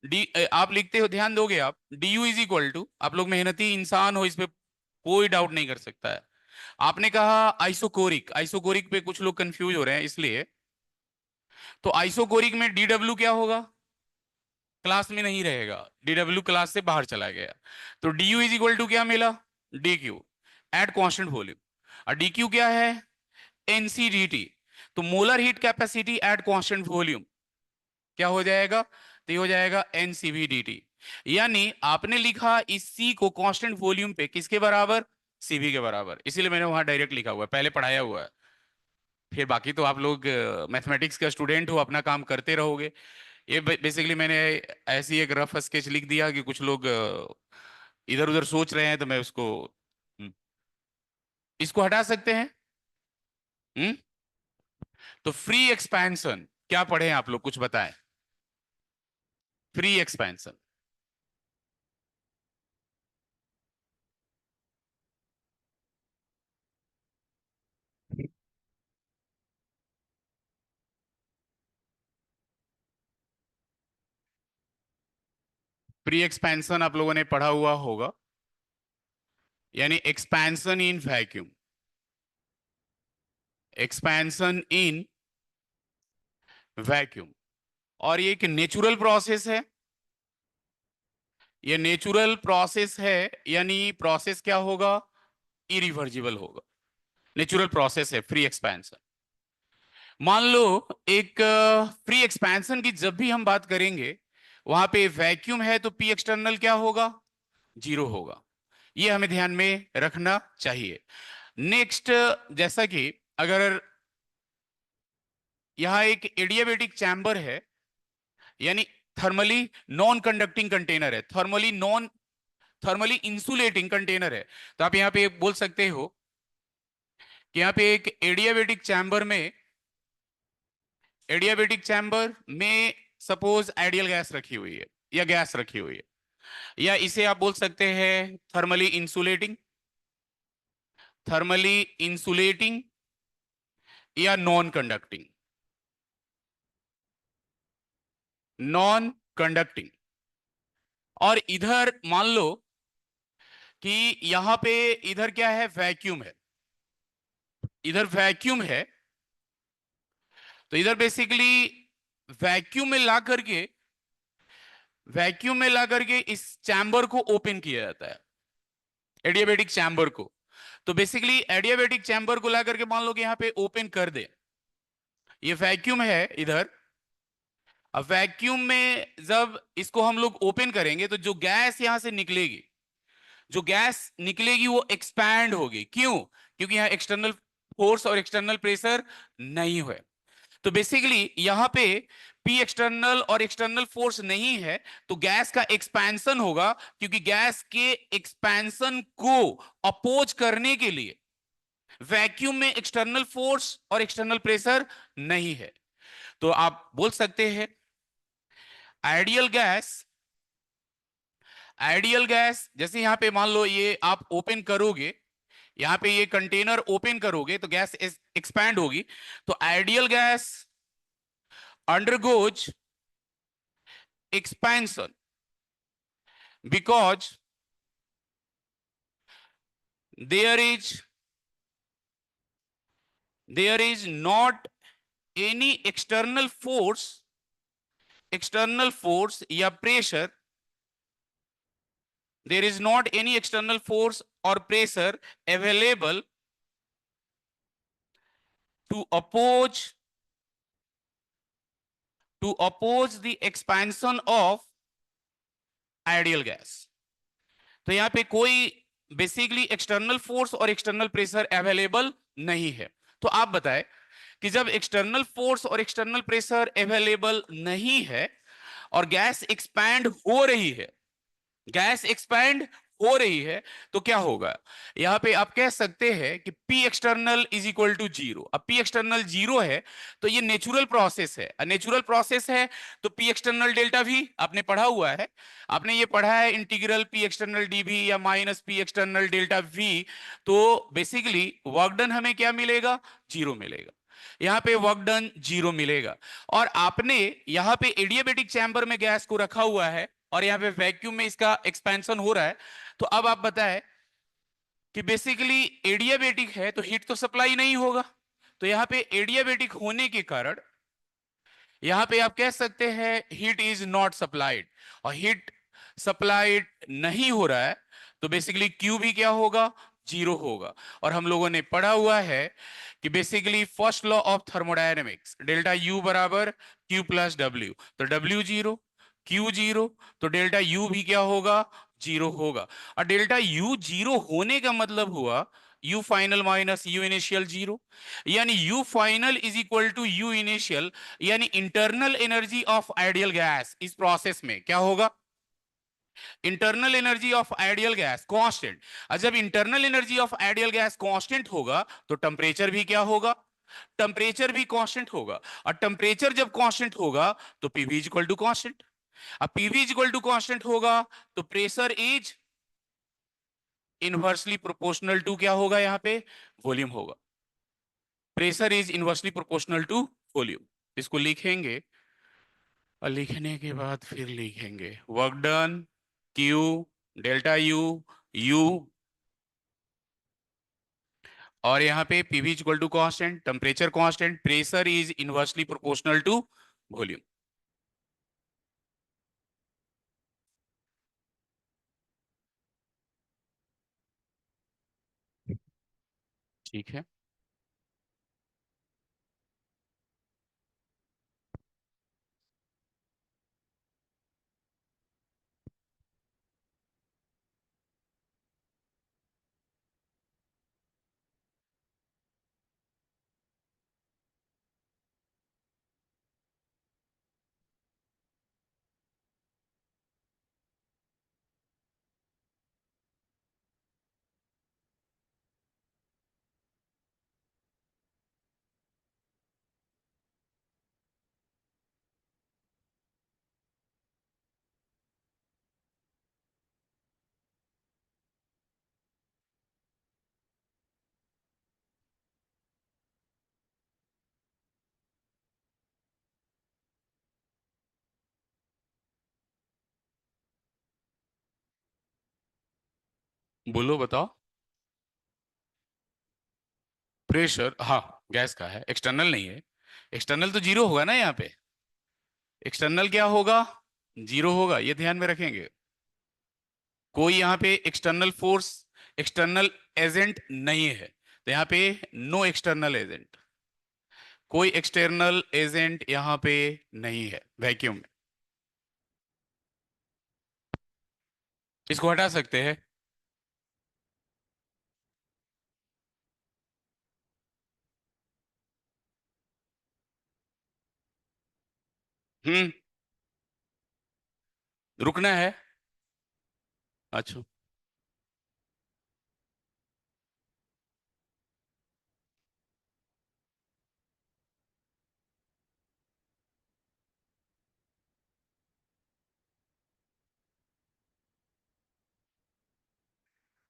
डी आप लिखते हो, ध्यान दोगे आप, D U is equal to, आप लोग मेहनती इंसान हो, इस पे कोई डाउट नहीं कर सकता है। आपने कहा आइसोकोरिक, आइसोकोरिक पे कुछ लोग कंफ्यूज हो रहे हैं इसलिए, तो आइसोकोरिक में डी डब्ल्यू क्या होगा? क्लास में नहीं रहेगा, डी डब्ल्यू क्लास से बाहर चला गया। तो D U is equal to क्या मिला? D Q at constant volume. और डी क्यू क्या है? एनसीडीटी। तो molar heat capacity at constant volume क्या हो जाएगा? तो ये हो जाएगा एनसीवीडीटी। यानी आपने लिखा इस सी को कांस्टेंट वॉल्यूम पे किसके बराबर? सीवी के बराबर, इसीलिए मैंने वहां डायरेक्ट लिखा हुआ है, पहले पढ़ाया हुआ है। फिर बाकी तो आप लोग मैथमेटिक्स का स्टूडेंट हो, अपना काम करते रहोगे। ये बेसिकली मैंने ऐसी एक रफ स्केच लिख दिया कि कुछ लोग इधर उधर सोच रहे हैं, तो मैं उसको इसको हटा सकते हैं। हम्म। तो फ्री एक्सपेंशन क्या पढ़े हैं आप लोग, कुछ बताएं। Free expansion. प्री एक्सपेंशन आप लोगों ने पढ़ा हुआ होगा, यानी expansion in vacuum. Expansion in vacuum. और ये एक नेचुरल प्रोसेस है। ये नेचुरल प्रोसेस है, यानी प्रोसेस क्या होगा, इरिवर्जिबल होगा। नेचुरल प्रोसेस है फ्री एक्सपेंशन। मान लो एक फ्री एक्सपेंशन की जब भी हम बात करेंगे, वहां पे वैक्यूम है तो पी एक्सटर्नल क्या होगा, जीरो होगा। ये हमें ध्यान में रखना चाहिए। नेक्स्ट, जैसा कि अगर यहां एक एडियाबेटिक चैम्बर है, यानी थर्मली नॉन कंडक्टिंग कंटेनर है, थर्मली इंसुलेटिंग कंटेनर है, तो आप यहां पे बोल सकते हो कि यहां पे एक एडियाबेटिक चैम्बर में सपोज आइडियल गैस रखी हुई है या गैस रखी हुई है, या इसे आप बोल सकते हैं थर्मली इंसुलेटिंग या नॉन कंडक्टिंग। और इधर मान लो कि यहां पे इधर क्या है, वैक्यूम है। इधर वैक्यूम है, तो इधर बेसिकली वैक्यूम में ला करके वैक्यूम में ला करके इस चैम्बर को ओपन किया जाता है, एडियाबेटिक चैम्बर को। तो बेसिकली एडियाबेटिक चैम्बर को ला करके मान लो कि यहां पे ओपन कर दे, ये वैक्यूम है इधर। अब वैक्यूम में जब इसको हम लोग ओपन करेंगे तो जो गैस यहां से निकलेगी, जो गैस निकलेगी वो एक्सपैंड होगी। क्यों? क्योंकि यहां एक्सटर्नल फोर्स और एक्सटर्नल प्रेशर नहीं है। तो बेसिकली यहां पे पी एक्सटर्नल और एक्सटर्नल फोर्स नहीं है, तो गैस का एक्सपेंशन होगा, क्योंकि गैस के एक्सपेंशन को अपोज करने के लिए वैक्यूम में एक्सटर्नल फोर्स और एक्सटर्नल प्रेशर नहीं है। तो आप बोल सकते हैं आइडियल गैस आइडियल गैस जैसे यहां पे मान लो ये आप ओपन करोगे, यहां पे ये कंटेनर ओपन करोगे तो गैस एक्सपैंड होगी। तो ideal gas undergoes expansion because there is there is not any external force या pressure, there is not any external force or pressure available to oppose the expansion of ideal gas। तो यहां पे कोई basically external force और external pressure available नहीं है। तो आप बताएं कि जब एक्सटर्नल फोर्स और एक्सटर्नल प्रेशर अवेलेबल नहीं है और गैस एक्सपैंड हो रही है, तो क्या होगा? यहां पे आप कह सकते हैं कि P external is equal to zero. अब पी एक्सटर्नल जीरो है तो ये नेचुरल प्रोसेस है, नेचुरल प्रोसेस है तो पी एक्सटर्नल डेल्टा वी आपने पढ़ा हुआ है। आपने ये पढ़ा है इंटीग्रल पी एक्सटर्नल डीवी या minus P external delta we. तो बेसिकली वर्क डन हमें क्या मिलेगा, जीरो मिलेगा। यहां पे वर्क डन जीरो मिलेगा। और आपने यहां पे एडियाबेटिक चैम्बर में गैस को रखा हुआ है और यहां पे वैक्यूम में इसका एक्सपेंशन हो रहा है। तो अब आप बताएं कि बेसिकली एडियाबेटिक है तो हीट तो सप्लाई नहीं होगा। तो यहां पे एडियाबेटिक होने के कारण यहां पे आप कह सकते हैं हीट इज नॉट सप्लाइड, और हीट सप्लाइड नहीं हो रहा है तो बेसिकली क्यू भी क्या होगा, जीरो होगा। और हम लोगों ने पढ़ा हुआ है कि basically first law of thermodynamics, delta U बराबर क्यू प्लस डब्ल्यू। तो डब्ल्यू जीरो, क्यू जीरो, तो डेल्टा यू भी क्या होगा, जीरो होगा। और डेल्टा यू जीरो होने का मतलब हुआ U final minus U initial zero, यानी U final is equal to U initial, यानी internal energy of ideal gas इस प्रोसेस में क्या होगा, internal energy of ideal gas constant. और जब internal energy of ideal gas constant होगा तो टेम्परेचर भी क्या होगा, टेम्परेचर भी कांस्टेंट होगा। और टेम्परेचर जब कांस्टेंट होगा तो PV is equal to constant. अब PV is equal to constant होगा तो pressure is inversely proportional to क्या होगा यहां पे, वॉल्यूम होगा। Pressure is inversely proportional to volume. इसको लिखेंगे और लिखने के बाद फिर लिखेंगे work done Q delta U U, और यहाँ पे PV equal to constant, temperature constant, pressure is inversely proportional to volume. ठीक है, बोलो बताओ। प्रेशर, हाँ, गैस का है, एक्सटर्नल नहीं है। एक्सटर्नल तो जीरो होगा ना यहाँ पे। एक्सटर्नल क्या होगा, जीरो होगा, ये ध्यान में रखेंगे। कोई यहाँ पे एक्सटर्नल फोर्स, एक्सटर्नल एजेंट नहीं है, तो यहाँ पे नो एक्सटर्नल एजेंट, कोई एक्सटर्नल एजेंट यहाँ पे नहीं है वैक्यूम में। इसको हटा सकते हैं। हम्म, रुकना है। अच्छा, तो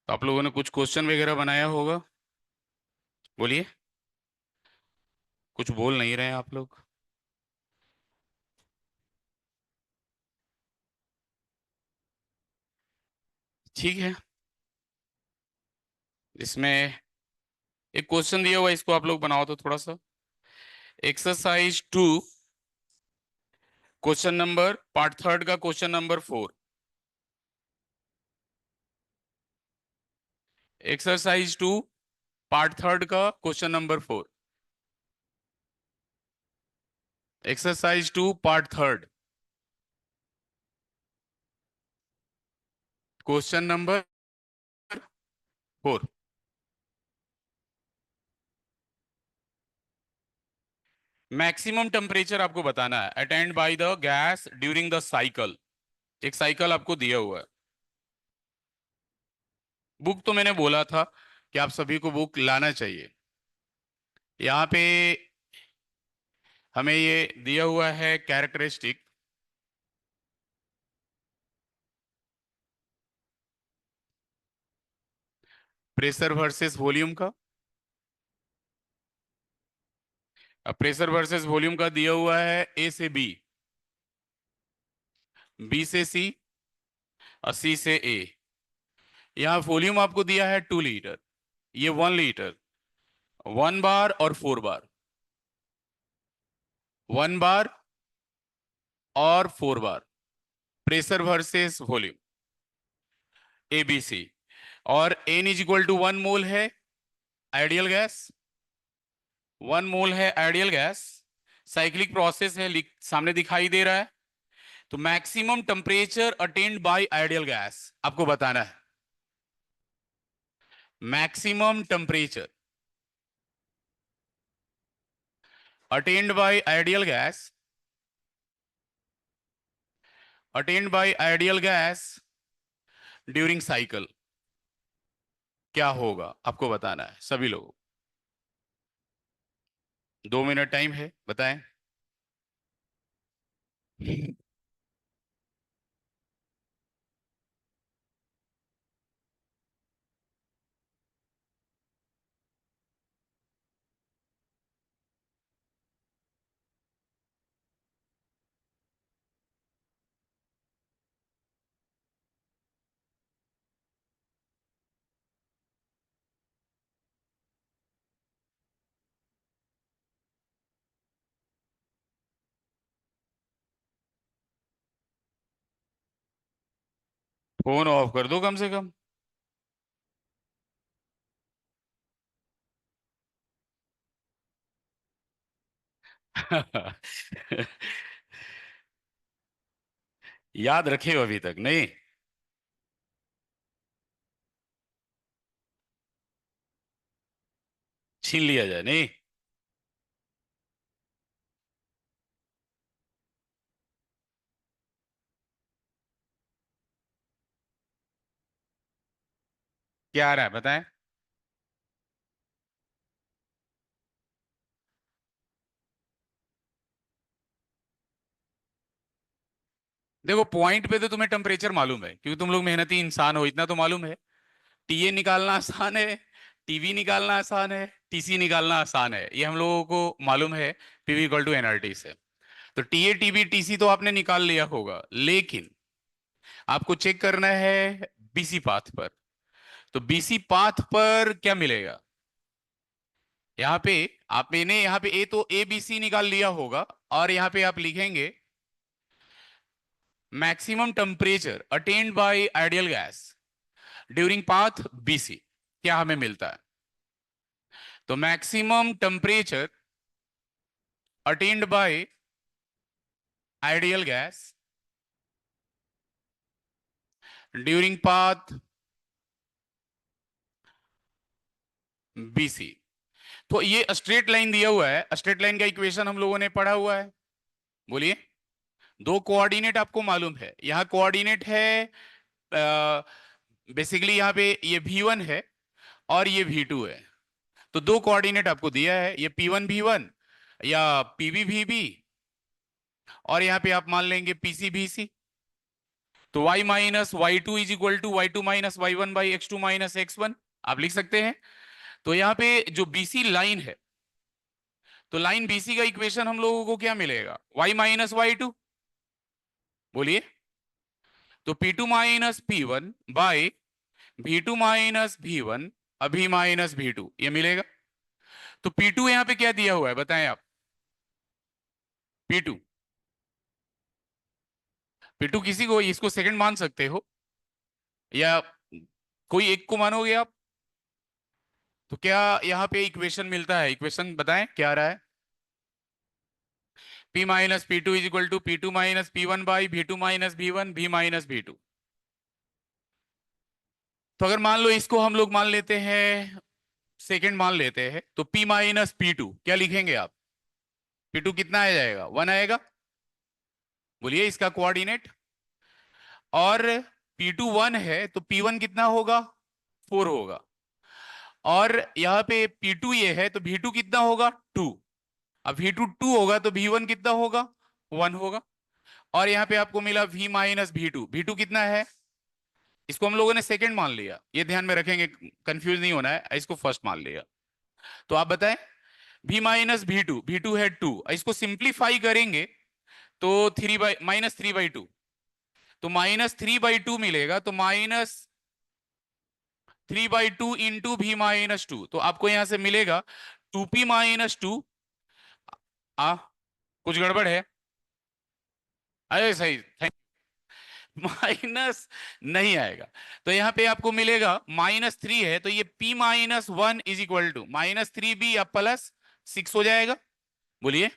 आप लोगों ने कुछ क्वेश्चन वगैरह बनाया होगा, बोलिए। कुछ बोल नहीं रहे हैं आप लोग। ठीक है, इसमें एक क्वेश्चन दिया हुआ है, इसको आप लोग बनाओ तो थोड़ा सा। Exercise 2, question number part third का question number 4। Exercise 2 part third का question number 4। Exercise 2 part third, question number 4। Maximum temperature आपको बताना है attained by the gas during the cycle. एक साइकिल आपको दिया हुआ है। बुक तो मैंने बोला था कि आप सभी को बुक लाना चाहिए। यहाँ पे हमें ये दिया हुआ है कैरेक्टरिस्टिक, प्रेशर वर्सेस वॉल्यूम का। अब प्रेशर वर्सेस वॉल्यूम का दिया हुआ है ए से बी, बी से सी और सी से ए। यहाँ वॉल्यूम आपको दिया है 2 लीटर, ये 1 लीटर, 1 बार और 4 बार, 1 बार और 4 bar. Pressure versus volume A B C, और N is equal to 1 mole है आइडियल गैस, 1 मोल है आइडियल गैस। साइक्लिक प्रोसेस है, सामने दिखाई दे रहा है। तो maximum temperature attend bye ideal gas आपको बताना है। Maximum temperature attend bye ideal gas, attend bye ideal gas during cycle क्या होगा आपको बताना है सभी लोगों। 2 मिनट टाइम है, बताएं। फोन ऑफ कर दो कम से कम। याद रखे हो अभी तक नहीं? छीन लिया जाए नहीं? क्या आ रहा है बताएं। देखो पॉइंट पे तो तुम्हें टेम्परेचर मालूम है, क्योंकि तुम लोग मेहनती इंसान हो, इतना तो मालूम है। टीए निकालना आसान है, टीवी निकालना आसान है, टीसी निकालना आसान है, ये हम लोगों को मालूम है। पीवी इक्वल टू एनआरटी से। तो टीए टीबी टीसी तो आपने निकाल लिया होगा, लेकिन आपको चेक करना है बीसी पाथ पर। तो बीसी पाथ पर क्या मिलेगा? यहाँ पे आपने यहाँ पे ए तो ए बी सी निकाल लिया होगा, और यहाँ पे आप लिखेंगे maximum temperature attend bye ideal gas during path BC, क्या हमें मिलता है? तो maximum temperature attend bye ideal gas during path BC. तो ये स्ट्रेट लाइन दिया हुआ है, स्ट्रेट लाइन का इक्वेशन हम लोगों ने पढ़ा हुआ है। बोलिए। दो कोऑर्डिनेट आपको मालूम है, यहाँ कोऑर्डिनेट है बेसिकली यहाँ पे ये V1 है और ये V2 है। तो दो कोऑर्डिनेट आपको दिया है, ये P1 V1 या PV VB, और यहाँ पे आप मान लेंगे PC VC। तो y minus Y two is equal to Y two minus Y one by X two minus X one, आप लिख सकते हैं। तो यहाँ पे जो BC लाइन है, तो लाइन BC का इक्वेशन हम लोगों को क्या मिलेगा? y minus Y two. बोलिए। तो P2 minus P1 by V2 minus V1 अभी माइनस V2, ये मिलेगा। तो P2 यहाँ पे क्या दिया हुआ है बताएं आप? P2, P2 किसी को इसको सेकंड मान सकते हो, या कोई एक को मानोगे आप? तो क्या यहाँ पे इक्वेशन मिलता है? इक्वेशन बताएं क्या आ रहा है? P minus P two is equal to P2 minus P1 by V2 minus V1 V minus V2। तो अगर मान लो इसको हम लोग मान लेते हैं, सेकंड मान लेते हैं, तो P माइनस P2 क्या लिखेंगे आप? P2 कितना आ जाएगा? 1 आएगा। बोलिए इसका कोऑर्डिनेट। और P2 1 है तो P1 कितना होगा? 4 होगा। और यहाँ पे P2 ये है तो V2 कितना होगा? 2। अब V2 2 होगा तो V1 कितना होगा? 1 होगा। और यहाँ पे आपको मिला V माइनस V2, V2 कितना है? इसको हम लोगों ने सेकंड मान लिया, ये ध्यान में रखेंगे, कंफ्यूज नहीं होना है, इसको फर्स्ट मान लिया। तो आप बताएं। V माइनस V2 है 2, इसको सिंप्लीफाई करेंगे तो 3/-3/2। तो -3/2 मिलेगा, तो -3/2 इंटू V-2, तो आपको यहां से मिलेगा 2P-2। आ कुछ गड़बड़ है? अरे सही, माइनस नहीं आएगा। तो यहां पे आपको मिलेगा -3 है, तो ये P-1 is equal to -3B या +6 हो जाएगा। बोलिए।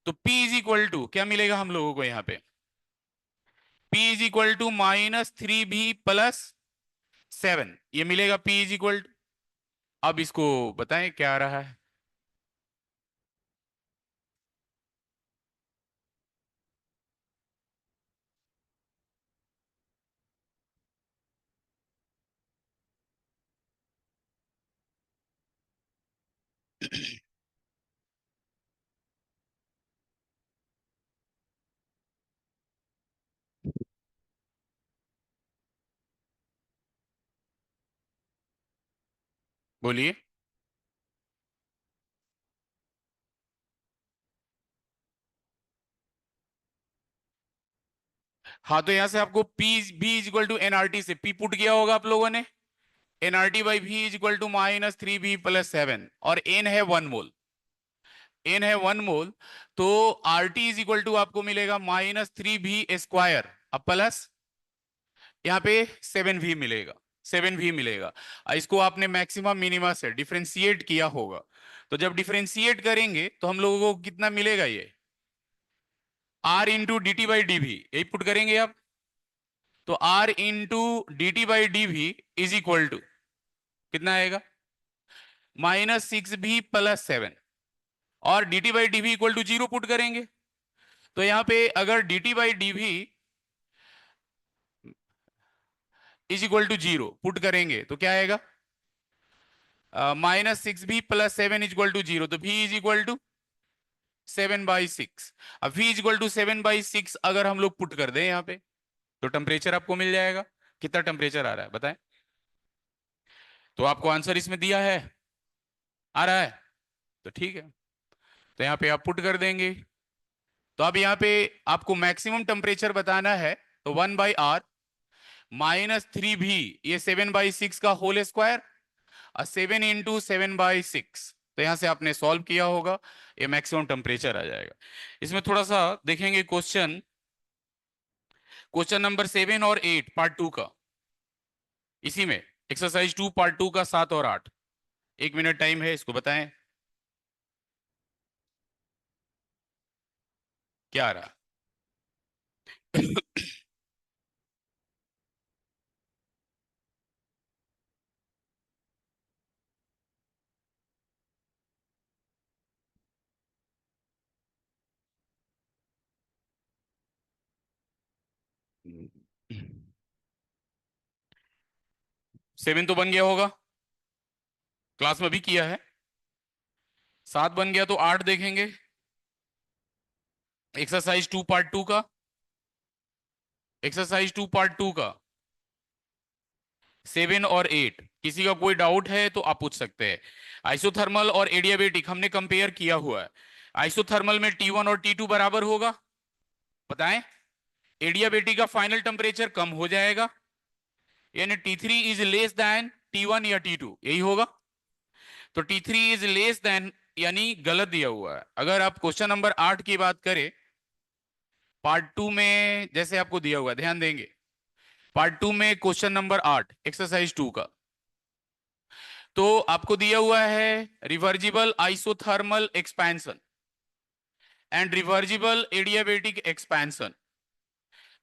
तो P इज इक्वल टू क्या मिलेगा हम लोगों को यहाँ पे? P is equal to -3B + 7, ये मिलेगा P इज इक्वल टू। अब इसको बताएं क्या आ रहा है? बोलिए। हाँ, तो यहां से आपको P B is equal to NRT से पी पुट किया होगा आप लोगों ने। NRT by V is equal to -3v+7 और एन है 1 मोल। एन है 1 मोल। तो आरटी इज इक्वल टू आपको मिलेगा -3v² अब प्लस यहाँ पे 7v मिलेगा। 7v मिलेगा। इसको आपने मैक्सिमम मिनिमा से डिफरेंशिएट किया होगा। तो जब डिफरेंशिएट करेंगे तो हम लोगों को कितना मिलेगा ये r into D T by D V, यही पुट करेंगे आप। तो r into D T by D V is equal to कितना आएगा -6v+7 और D T by D V equal to 0 put करेंगे। तो यहां पे अगर D T by D V is equal to 0 put करेंगे तो क्या आएगा -6v+7 इज इक्वल टू 0। तो v इज इक्वल टू 7/6। अब v इज इक्वल टू 7/6 अगर हम लोग पुट कर दें यहाँ पे तो टेम्परेचर आपको मिल जाएगा। कितना टेम्परेचर आ रहा है बताएं। तो आपको आंसर इसमें दिया है, आ रहा है, तो ठीक है। तो यहाँ पे आप पुट कर देंगे। तो अब यहाँ पे आपको मैक्सिमम टेम्परेचर बताना है। तो 1/r -3v, ये 7/6 का होल स्क्वायर और 7 इंटू 7/6। तो यहां से आपने सॉल्व किया होगा, ये मैक्सिमम टेम्परेचर आ जाएगा। इसमें थोड़ा सा देखेंगे क्वेश्चन, क्वेश्चन नंबर 7 और 8 पार्ट 2 का, इसी में एक्सरसाइज 2 पार्ट 2 का 7 और 8। 1 मिनट टाइम है, इसको बताएं क्या आ रहा। 7 तो बन गया होगा, क्लास में भी किया है। 7 बन गया तो 8 देखेंगे, एक्सरसाइज 2 पार्ट 2 का। एक्सरसाइज 2 पार्ट 2 का 7 और 8, किसी का कोई डाउट है तो आप पूछ सकते हैं। आइसोथर्मल और एडियाबेटिक हमने कंपेयर किया हुआ है। आइसोथर्मल में T1 और T2 बराबर होगा, बताएं। एडियाबेटिक का फाइनल टेम्परेचर कम हो जाएगा, यानी T3 is less than T1 या T2, यही होगा। तो T3 इज लेस देन, यानी गलत दिया हुआ है। अगर आप क्वेश्चन नंबर 8 की बात करें, पार्ट 2 में जैसे आपको दिया हुआ है, ध्यान देंगे। पार्ट 2 में क्वेश्चन नंबर 8 एक्सरसाइज 2 का, तो आपको दिया हुआ है reversible isothermal expansion and reversible adiabatic expansion.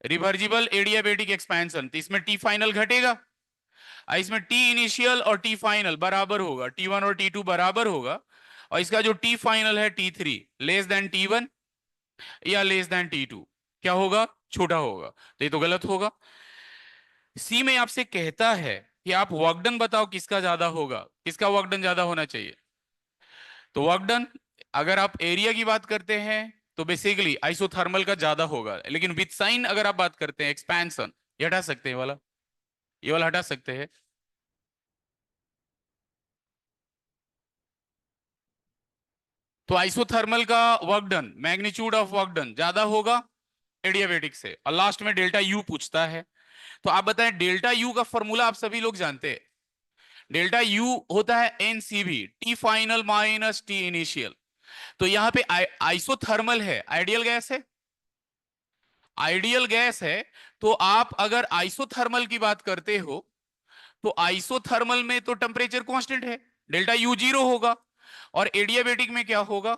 Reversible adiabatic expansion, तो इसमें टी फाइनल घटेगा और इसमें टी इनिशियल और टी फाइनल बराबर होगा, T1 और T2 बराबर होगा। और इसका जो टी फाइनल है T3 लेस देन T1 या लेस देन T2, क्या होगा, छोटा होगा। तो ये तो गलत होगा। सी में आपसे कहता है कि आप वर्क डन बताओ किसका ज्यादा होगा, किसका वर्क डन ज्यादा होना चाहिए। तो वर्क डन, अगर आप एरिया की बात करते हैं तो बेसिकली आइसोथर्मल का ज्यादा होगा, लेकिन विथ साइन अगर आप बात करते हैं एक्सपेंशन, ये हटा सकते हैं वाला, ये वाला हटा सकते हैं। तो आइसोथर्मल का work done, magnitude of work done ज्यादा होगा एडियाबेटिक से। और लास्ट में डेल्टा यू पूछता है। तो आप बताएं, डेल्टा यू का फॉर्मूला आप सभी लोग जानते हैं। डेल्टा यू होता है NCV, T final minus T initial. तो यहां पे आइसोथर्मल है, आइडियल गैस है, आइडियल गैस है। तो आप अगर आइसोथर्मल की बात करते हो तो आइसोथर्मल में तो टेम्परेचर कांस्टेंट है, डेल्टा यू 0 होगा। और एडियाबेटिक में क्या होगा,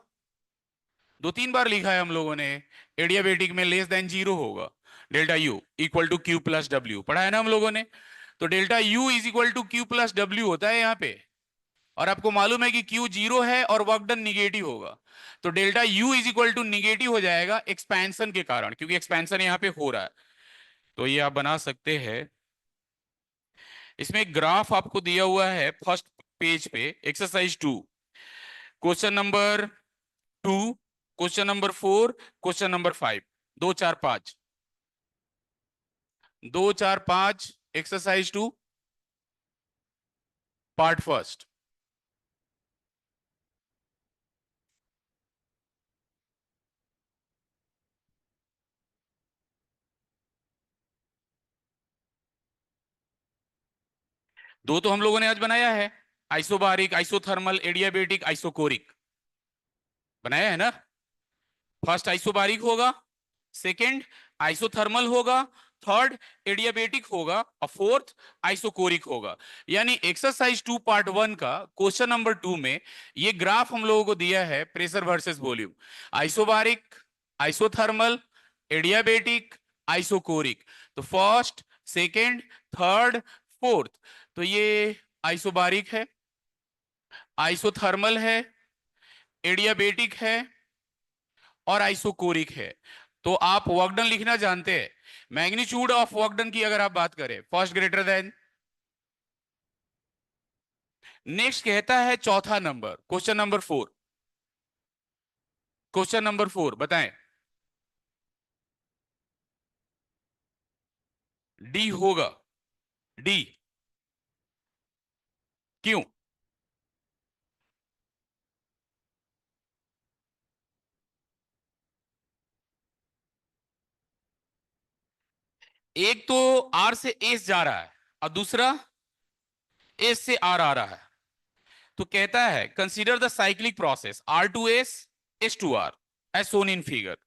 2-3 बार लिखा है हम लोगों ने, एडियाबेटिक में लेस देन 0 होगा, delta U equal to Q plus W, पढ़ा है ना हम लोगों ने। तो delta U is equal to Q plus W होता है यहाँ पे। और आपको मालूम है कि Q 0 है और वर्क डन निगेटिव होगा। तो delta U is equal to negative हो जाएगा एक्सपेंशन के कारण, क्योंकि एक्सपेंशन यहाँ पे हो रहा है। तो ये आप बना सकते हैं। इसमें एक ग्राफ आपको दिया हुआ है फर्स्ट पेज पे, exercise 2, question number 2, question number 4, question number 5, 2 4 5, 2 4 5, exercise 2 part first. दो तो हम लोगों ने आज बनाया है, आइसोबारिक, आइसोथर्मल, एडियाबेटिक, आइसोकोरिक, बनाया है ना। फर्स्ट आइसोबारिक होगा, सेकंड आइसोथर्मल होगा, थर्ड एडियाबेटिक होगा और फोर्थ आइसोकोरिक होगा। यानी एक्सरसाइज 2 पार्ट 1 का क्वेश्चन नंबर 2 में ये ग्राफ हम लोगों को दिया है, pressure versus volume, isobaric, isothermal, adiabatic, isochoric. तो फर्स्ट, सेकंड, थर्ड, फोर्थ, तो ये आइसोबारिक है, आइसोथर्मल है, एडियाबेटिक है और आइसोकोरिक है। तो आप वर्क डन लिखना जानते हैं। मैग्नीट्यूड ऑफ वर्क डन की अगर आप बात करें, फर्स्ट ग्रेटर देन। नेक्स्ट कहता है चौथा number, question number 4, question number 4 बताएं। डी होगा, डी, क्यों? एक तो आर से एस जा रहा है और दूसरा एस से आर आ रहा है। तो कहता है consider the cyclic process R to S, S to R as shown in figure.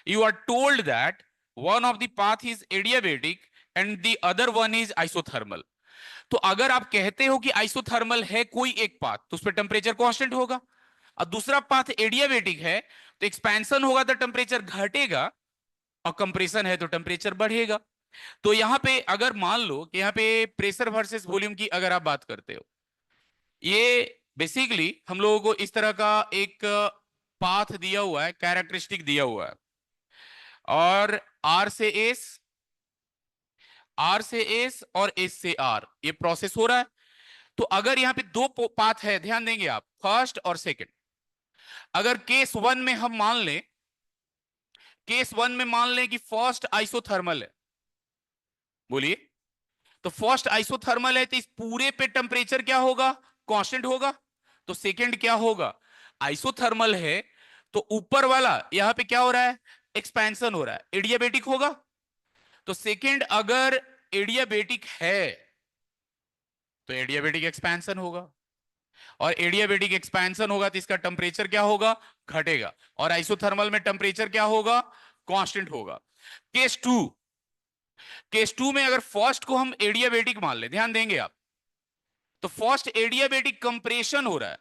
You are told that one of the path is adiabatic and the other one is isothermal. तो अगर आप कहते हो कि आइसोथर्मल है कोई एक path, तो उस पर टेम्परेचर कांस्टेंट होगा, और दूसरा पाथ एडियाबेटिक है तो एक्सपेंशन होगा तो टेम्परेचर घटेगा, और कंप्रेशन है तो टेम्परेचर बढ़ेगा। तो यहां पे अगर मान लो कि यहां पे प्रेशर वर्सेस वॉल्यूम की अगर आप बात करते हो, ये बेसिकली हम लोगों को इस तरह का एक पाथ दिया हुआ है, कैरेक्टरिस्टिक दिया हुआ है, और आर से एस, आर से एस और एस से आर ये प्रोसेस हो रहा है। तो अगर यहां पे दो पाथ है, ध्यान देंगे आप, फर्स्ट और सेकंड। अगर केस वन में हम मान लें, केस वन में मान लें कि फर्स्ट आइसोथर्मल है, बोलिए, तो फर्स्ट आइसोथर्मल है तो इस पूरे पे टेम्परेचर क्या होगा, कांस्टेंट होगा। तो सेकंड क्या होगा, आइसोथर्मल है तो ऊपर वाला यहां पे क्या हो रहा है, एक्सपेंशन हो रहा है, एडियाबेटिक होगा। तो सेकंड अगर एडियाबेटिक है तो एडियाबेटिक एक्सपेंशन होगा, और एडियाबेटिक एक्सपेंशन होगा तो इसका टेम्परेचर क्या होगा, घटेगा, और आइसोथर्मल में टेम्परेचर क्या होगा, कांस्टेंट होगा। केस टू, केस टू में अगर फर्स्ट को हम एडियाबेटिक मान ले, ध्यान देंगे आप, तो फर्स्ट एडियाबेटिक कंप्रेशन हो रहा है।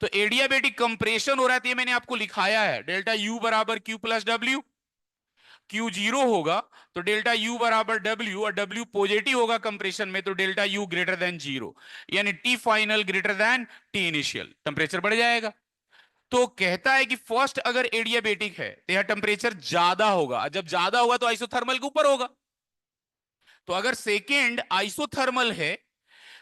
तो एडियाबेटिक कंप्रेशन हो रहा है तो ये मैंने आपको लिखाया है, डेल्टा यू बराबर Q plus W. Q zero होगा तो डेल्टा यू बराबर डब्ल्यू, और डब्ल्यू पॉजिटिव होगा कंप्रेशन में तो delta U greater than zero, यानी T final greater than T initial, temperature बढ़ जाएगा। तो कहता है कि फर्स्ट अगर एडियाबेटिक है तो यह टेम्परेचर ज्यादा होगा, जब ज्यादा होगा तो आइसोथर्मल के ऊपर होगा। तो अगर सेकेंड आइसोथर्मल है,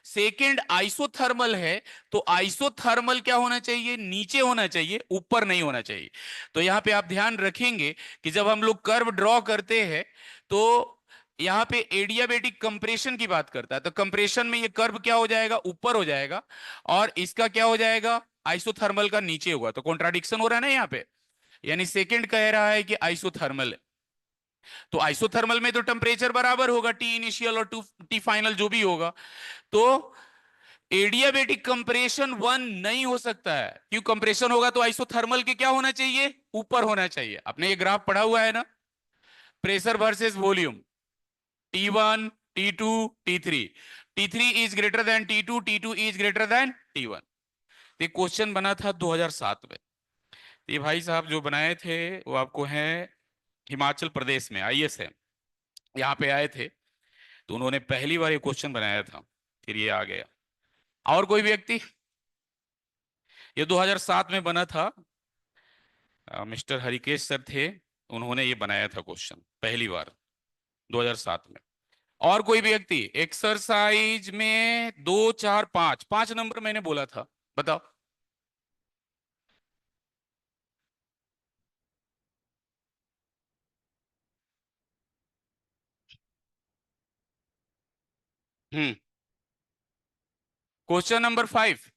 सेकेंड आइसोथर्मल है तो आइसोथर्मल क्या होना चाहिए, नीचे होना चाहिए, ऊपर नहीं होना चाहिए। तो यहां पे आप ध्यान रखेंगे कि जब हम लोग कर्व ड्रॉ करते हैं तो यहां पे एडियाबेटिक कंप्रेशन की बात करता है, तो कंप्रेशन में ये कर्व क्या हो जाएगा, ऊपर हो जाएगा, और इसका क्या हो जाएगा, आइसोथर्मल का नीचे होगा। तो कॉन्ट्राडिक्शन हो रहा है ना यहाँ पे, यानी सेकेंड कह रहा है कि आइसोथर्मल है, तो आइसोथर्मल में तो टेम्परेचर बराबर होगा, टी इनिशियल और टू टी फाइनल जो भी होगा। तो एडियाबेटिक कंप्रेशन वन नहीं हो सकता है, क्यों, कंप्रेशन होगा तो आइसोथर्मल के क्या होना चाहिए, ऊपर होना चाहिए। आपने ये ग्राफ पढ़ा हुआ है ना, pressure versus volume, T1, T2, T3, T3 is greater than T2, T2 is greater than T1। ये क्वेश्चन बना था 2007 में। ये भाई साहब जो बनाए थे वो आपको हैं हिमाचल प्रदेश में, आईएस है, यहाँ पे आए थे, तो उन्होंने पहली बार ये क्वेश्चन बनाया था, फिर ये आ गया। और कोई व्यक्ति, ये 2007 में बना था, मिस्टर हरिकेश सर थे, उन्होंने ये बनाया था क्वेश्चन पहली बार 2007 में। और कोई व्यक्ति, एक्सरसाइज में 2 4 5, 5 नंबर मैंने बोला था, बताओ। हम्म, क्वेश्चन नंबर 5,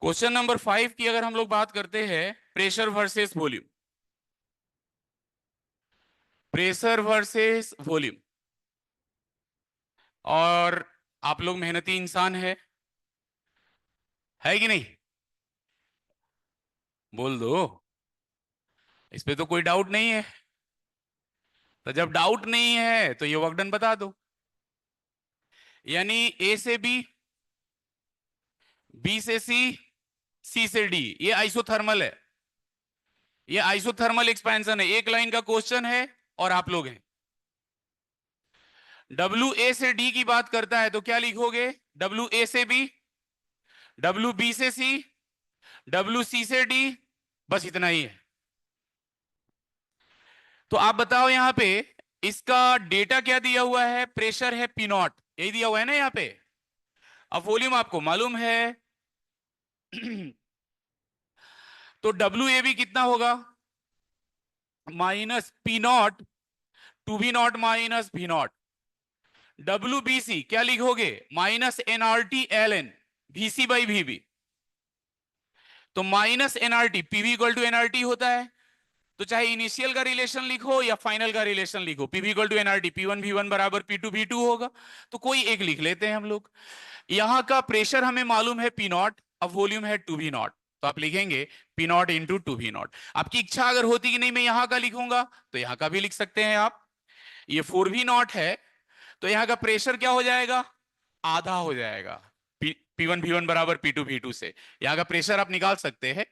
क्वेश्चन नंबर 5 की अगर हम लोग बात करते हैं, pressure versus volume, pressure versus volume, और आप लोग मेहनती इंसान है कि नहीं? बोल दो, इस पे तो कोई डाउट नहीं है। तो जब डाउट नहीं है तो ये वर्क डन बता दो। यानी ए से बी से सी से डी, ये आइसोथर्मल है। ये आइसोथर्मल एक्सपेंशन है, एक लाइन का क्वेश्चन है और आप लोग हैं। डब्ल्यू ए से डी की बात करता है तो क्या लिखोगे? डब्ल्यू ए से बी, डब्ल्यू बी से सी, डब्ल्यू सी से डी, बस इतना ही है। तो आप बताओ यहां पे इसका डेटा क्या दिया हुआ है? प्रेशर है पी नॉट, यही दिया हुआ है ना यहां पे। अब वॉल्यूम आपको मालूम है तो डब्ल्यू ए बी कितना होगा? Minus P naught two V naught minus V naught. W B C क्या लिखोगे? Minus NRT L N V C by V B. तो minus NRT, PV equal to NRT होता है, तो चाहे इनिशियल का रिलेशन लिखो या फाइनल का रिलेशन लिखो, PV equal to NRT, P one V one बराबर पी टू वी टू होगा। तो कोई एक लिख लेते हैं हम लोग। यहां का प्रेशर हमें मालूम है पी नॉट, अब वॉल्यूम है टू वी नॉट, तो आप लिखेंगे P naught into two V naught. आपकी इच्छा अगर होती कि नहीं मैं यहां का लिखूंगा तो यहां का भी लिख सकते हैं आप। ये फोर वी नॉट है, तो यहां का प्रेशर क्या हो जाएगा? आधा हो जाएगा। पी वन वी वन बराबर पी टू वी टू से यहां का प्रेशर आप निकाल सकते हैं।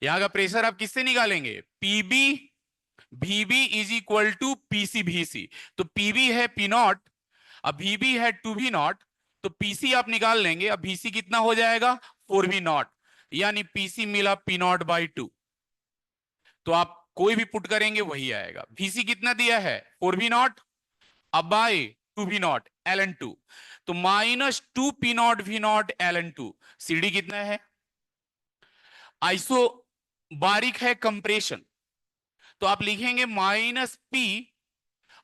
यहां का प्रेशर आप किससे निकालेंगे? PB VB is equal to PC VC. तो पीबी है पी नॉट, अब वीबी है टू वी नॉट, तो पीसी आप निकाल लेंगे। अब वीसी कितना हो जाएगा? फोर वी नॉट, यानी पीसी मिला पी नॉट बाई टू। तो आप कोई भी पुट करेंगे वही आएगा। वीसी कितना दिया है? फोर वी नॉट, अब by two V naught L N two, तो minus two P naught V naught L N two. CD कितना है? आइसो बारिक है कंप्रेशन, तो आप लिखेंगे माइनस पी,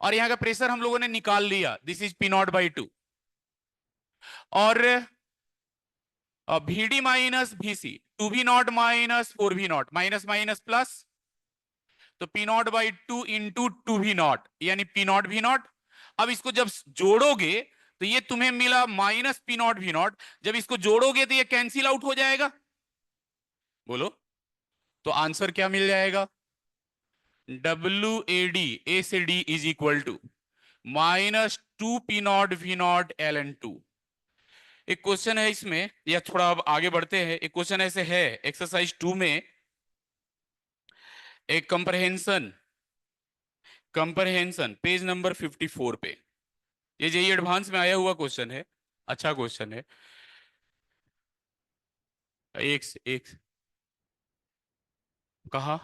और यहां का प्रेशर हम लोगों ने निकाल लिया, this is P naught by two, और V D minus V C, two V naught minus four V naught, minus minus plus, तो P naught by two into two V naught, यानी पी नॉट वी नॉट। अब इसको जब जोड़ोगे तो ये तुम्हें मिला minus P naught V naught, जब इसको जोड़ोगे तो ये कैंसिल आउट हो जाएगा। बोलो, तो आंसर क्या मिल जाएगा? डब्ल्यू ए डी, ए से D is equal to minus two P naught V naught L N two. एक क्वेश्चन है इसमें, या थोड़ा अब आगे बढ़ते हैं। एक क्वेश्चन ऐसे है एक्सरसाइज टू में, एक कंप्रहेंशन, कंप्रहेंशन पेज नंबर 54 पे, ये जेई एडवांस में आया हुआ क्वेश्चन है, अच्छा क्वेश्चन है। एक कहा,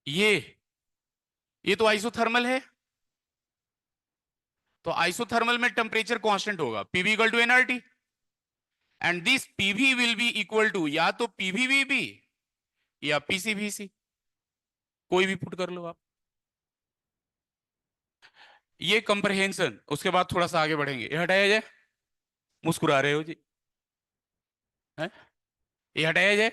ये तो आइसोथर्मल है, तो आइसोथर्मल में टेम्परेचर कांस्टेंट होगा, PV equal to NRT, and this PV will be equal to या तो पीवीवीबी या पीसीवीसी, कोई भी पुट कर लो आप। ये कंप्रहेंशन, उसके बाद थोड़ा सा आगे बढ़ेंगे। ये हटाया जाए, मुस्कुरा रहे हो जी, है? ये हटाया जाए।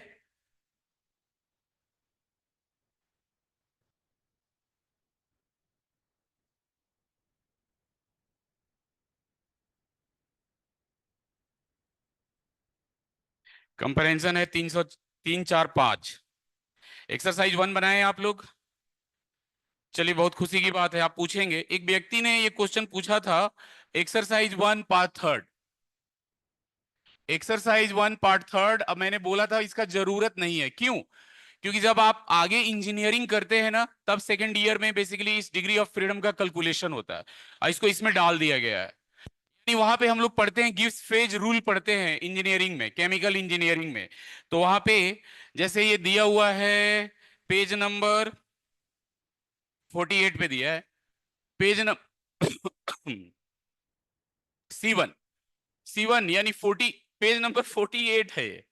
कंप्रहेंशन है 300, 3 4 5। एक्सरसाइज वन बनाए आप लोग। चलिए, बहुत खुशी की बात है, आप पूछेंगे। एक व्यक्ति ने ये क्वेश्चन पूछा था, exercise one part third, exercise one part third. अब मैंने बोला था इसका जरूरत नहीं है, क्यों? क्योंकि जब आप आगे इंजीनियरिंग करते हैं ना, तब सेकेंड ईयर में बेसिकली इस डिग्री ऑफ फ्रीडम का कैलकुलेशन होता है, और इसको इसमें डाल दिया गया है। यानी वहां पे हम लोग पढ़ते हैं, गिब्स फेज रूल पढ़ते हैं इंजीनियरिंग में, केमिकल इंजीनियरिंग में। तो वहां पे जैसे ये दिया हुआ है, पेज नंबर 48 पे दिया है, पेज नंबर C1, यानी 40, पेज नंबर 48 है ये।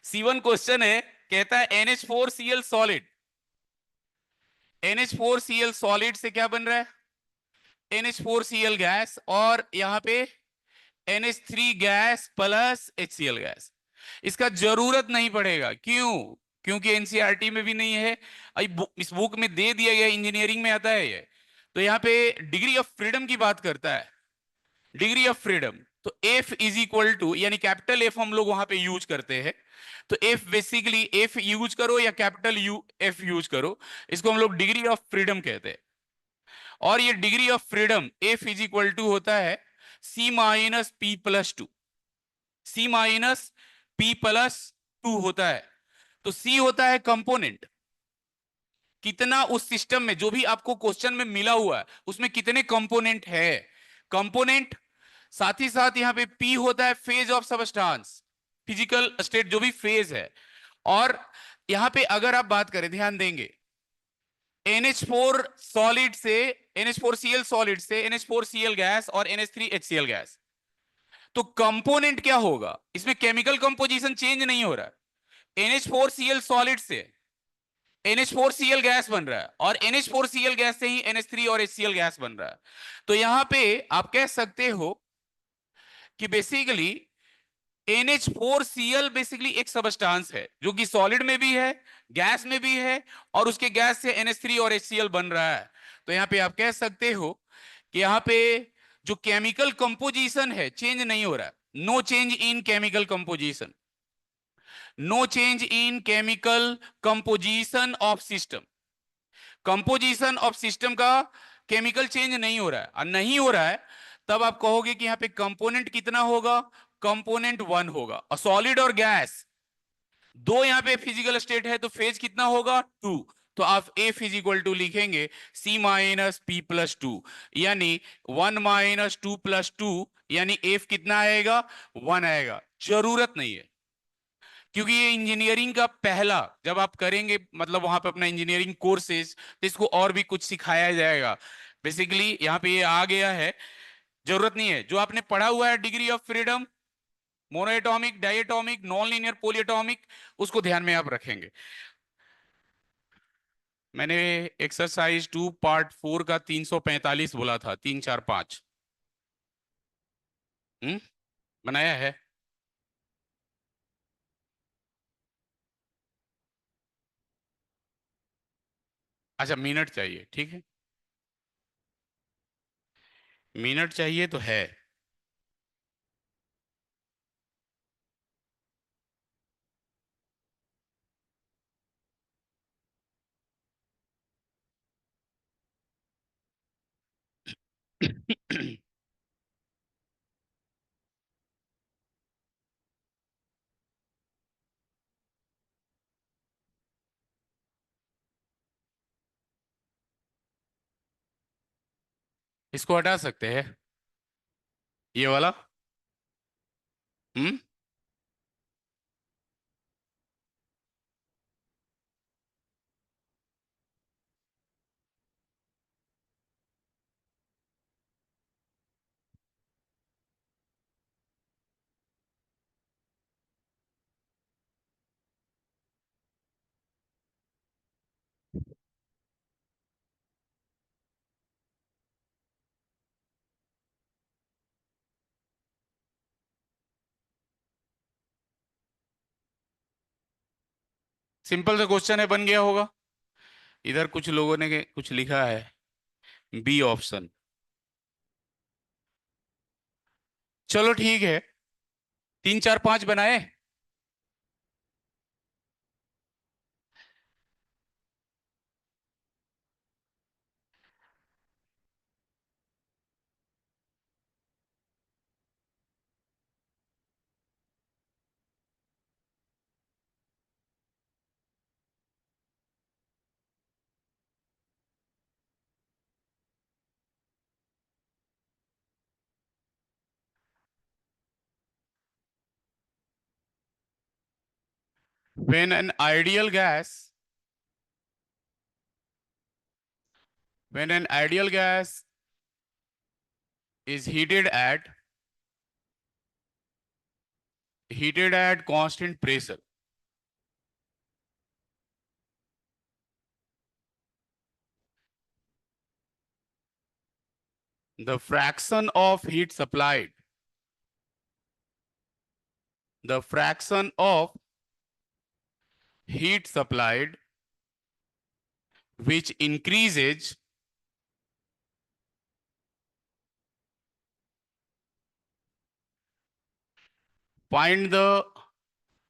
C1 क्वेश्चन है, कहता है NH4Cl सॉलिड, NH4Cl सॉलिड से क्या बन रहा है? NH4Cl गैस, और यहां पे NH3 gas plus HCl gas. इसका जरूरत नहीं पड़ेगा, क्यों? क्योंकि एनसीईआरटी में भी नहीं है, इस बुक में दे दिया गया, इंजीनियरिंग में आता है ये। तो यहाँ पे डिग्री ऑफ फ्रीडम की बात करता है, डिग्री ऑफ फ्रीडम। तो एफ इज इक्वल टू, यानी कैपिटल एफ हम लोग वहां पे यूज करते हैं। तो एफ बेसिकली, एफ यूज करो या कैपिटल यू एफ यूज करो, इसको हम लोग डिग्री ऑफ फ्रीडम कहते हैं। और ये degree of freedom F is equal to होता है C minus P plus two, C minus P plus two होता है। तो सी होता है कंपोनेंट, कितना उस सिस्टम में जो भी आपको क्वेश्चन में मिला हुआ है उसमें कितने कंपोनेंट है, कंपोनेंट। साथ ही साथ यहां पे पी होता है phase of substance, physical state जो भी फेज है। और यहां पे अगर आप बात करें, ध्यान देंगे, NH4 सॉलिड से, NH4Cl सॉलिड से NH4Cl गैस और NH3HCl गैस, तो कंपोनेंट क्या होगा, इसमें केमिकल कंपोजिशन चेंज नहीं हो रहा है। NH4Cl सॉलिड से NH4Cl गैस बन रहा है और NH4Cl गैस से ही NH3 और HCl गैस बन रहा है। तो यहां पे आप कह सकते हो कि बेसिकली NH4Cl बेसिकली एक सबस्टांस है जो कि सॉलिड में भी है, गैस में भी है, और उसके गैस से NH3 और HCl बन रहा है। तो यहां पे आप कह सकते हो कि यहां पे जो केमिकल कंपोजिशन है चेंज नहीं हो रहा है, no change in chemical composition, no change in chemical composition of system. Composition of system का केमिकल चेंज नहीं हो रहा है, और नहीं हो रहा है तब आप कहोगे कि यहां पे कंपोनेंट कितना होगा, कंपोनेंट वन होगा। और सॉलिड और गैस दो यहां पे फिजिकल स्टेट है, तो फेज कितना होगा, टू। तो आप एफ इज इक्वल टू लिखेंगे सी माइनस पी प्लस टू, यानी one minus two plus two, यानी एफ कितना आएगा, वन आएगा। जरूरत नहीं है, क्योंकि ये इंजीनियरिंग का पहला, जब आप करेंगे मतलब वहां पे अपना इंजीनियरिंग कोर्सेज, तो इसको और भी कुछ सिखाया जाएगा। बेसिकली यहाँ पे ये आ गया है, जरूरत नहीं है। जो आपने पढ़ा हुआ है degree of freedom, monoatomic, diatomic, non linear, polyatomic, उसको ध्यान में आप रखेंगे। मैंने एक्सरसाइज 2 पार्ट 4 का 345 बोला था, 3 4 5। बनाया है। अच्छा, मिनट चाहिए, ठीक है, मिनट चाहिए तो है। इसको हटा सकते हैं, ये वाला। हम्म सिंपल सा क्वेश्चन है, बन गया होगा। इधर कुछ लोगों ने कुछ लिखा है, बी ऑप्शन। चलो ठीक है, 3 4 5 बनाए। when an ideal gas when an ideal gas is heated at constant pressure, the fraction of heat supplied, the fraction of heat supplied which increases find the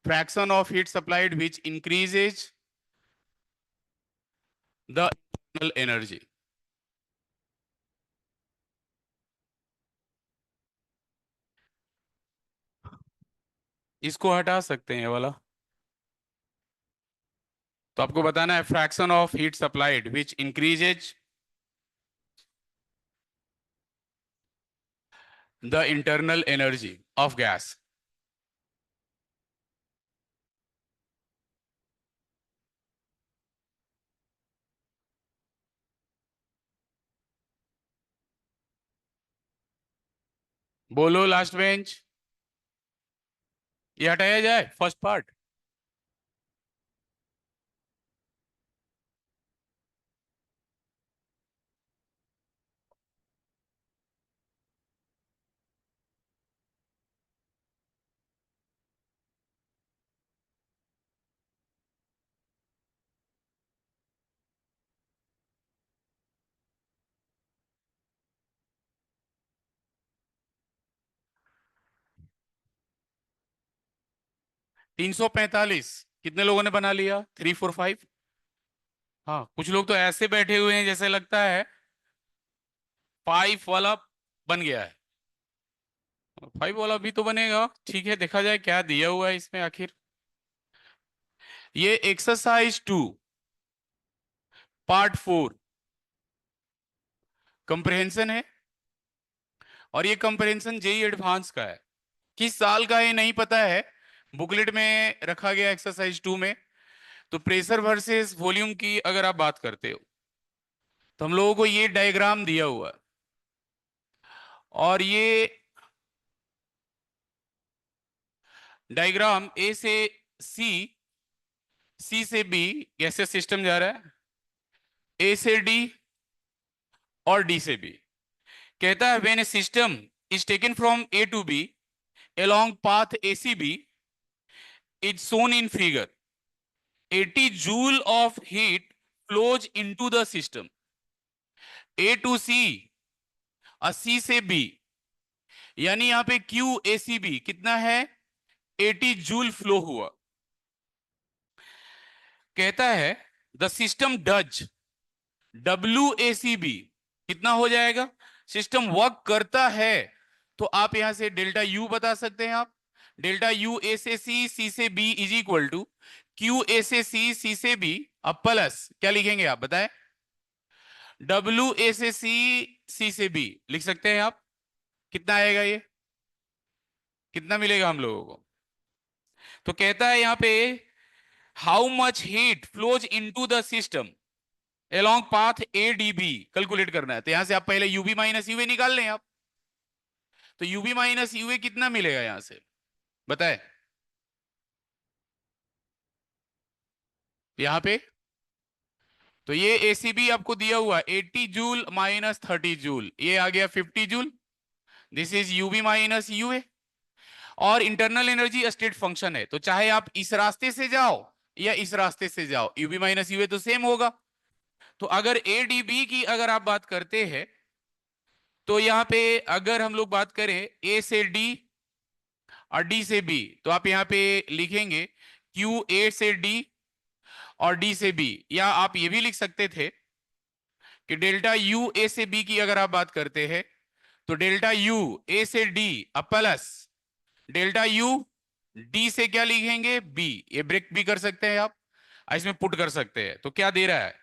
fraction of heat supplied which increases the internal energy. इसको हटा सकते हैं ये वाला। तो आपको बताना है fraction of heat supplied which increases the internal energy of gas. बोलो लास्ट बेंच। ये हटाया जाए फर्स्ट पार्ट। 345 कितने लोगों ने बना लिया? 3 4 5। हाँ, कुछ लोग तो ऐसे बैठे हुए हैं जैसे लगता है 5 वाला बन गया है। 5 वाला भी तो बनेगा। ठीक है, देखा जाए क्या दिया हुआ है इसमें आखिर। ये एक्सरसाइज 2 पार्ट 4 कंप्रहेंशन है। और ये कंप्रहेंशन जेई एडवांस का है। किस साल का है नहीं पता है, बुकलेट में रखा गया एक्सरसाइज 2 में। तो प्रेशर वर्सेस वॉल्यूम की अगर आप बात करते हो तो हम लोगों को ये डायग्राम दिया हुआ है। और ये डायग्राम ए से सी, सी से बी गैसेस सिस्टम जा रहा है, ए से डी और डी से बी। कहता है when a system is taken from A to B along path ACB is shown in figure. 80 joule of heat flows into the system A to C और C से B, यानी यहां पे QACB कितना है? 80 जूल फ्लो हुआ। कहता है द सिस्टम डज WACB कितना हो जाएगा? सिस्टम वर्क करता है तो आप यहां से डेल्टा U बता सकते हैं। आप डेल्टा U A से C C से B is equal to QA से C C से B। अब प्लस क्या लिखेंगे आप बताएं? WA से C C से B लिख सकते हैं आप। कितना आएगा ये? कितना मिलेगा हम लोगों को? तो कहता है यहां पे how much heat flows into the system along path ADB calculate करना है। तो यहां से आप पहले UB माइनस UA निकाल लें आप। तो UB माइनस UA कितना मिलेगा यहां से बताए? यहां पे तो ये ACB आपको दिया हुआ 80 जूल माइनस 30 जूल, ये आ गया 50 joule. This is UB minus UA। और इंटरनल एनर्जी स्टेट फंक्शन है, तो चाहे आप इस रास्ते से जाओ या इस रास्ते से जाओ, UB माइनस UA तो सेम होगा। तो अगर ADB की अगर आप बात करते हैं तो यहां पे अगर हम लोग बात करें A से D और D से B, तो आप यहां पे लिखेंगे QA से D और D से B। या आप ये भी लिख सकते थे कि डेल्टा U A से B की अगर आप बात करते हैं तो डेल्टा U A से D अब प्लस डेल्टा U D से क्या लिखेंगे? B। ये ब्रेक भी कर सकते हैं आप, इसमें पुट कर सकते हैं। तो क्या दे रहा है?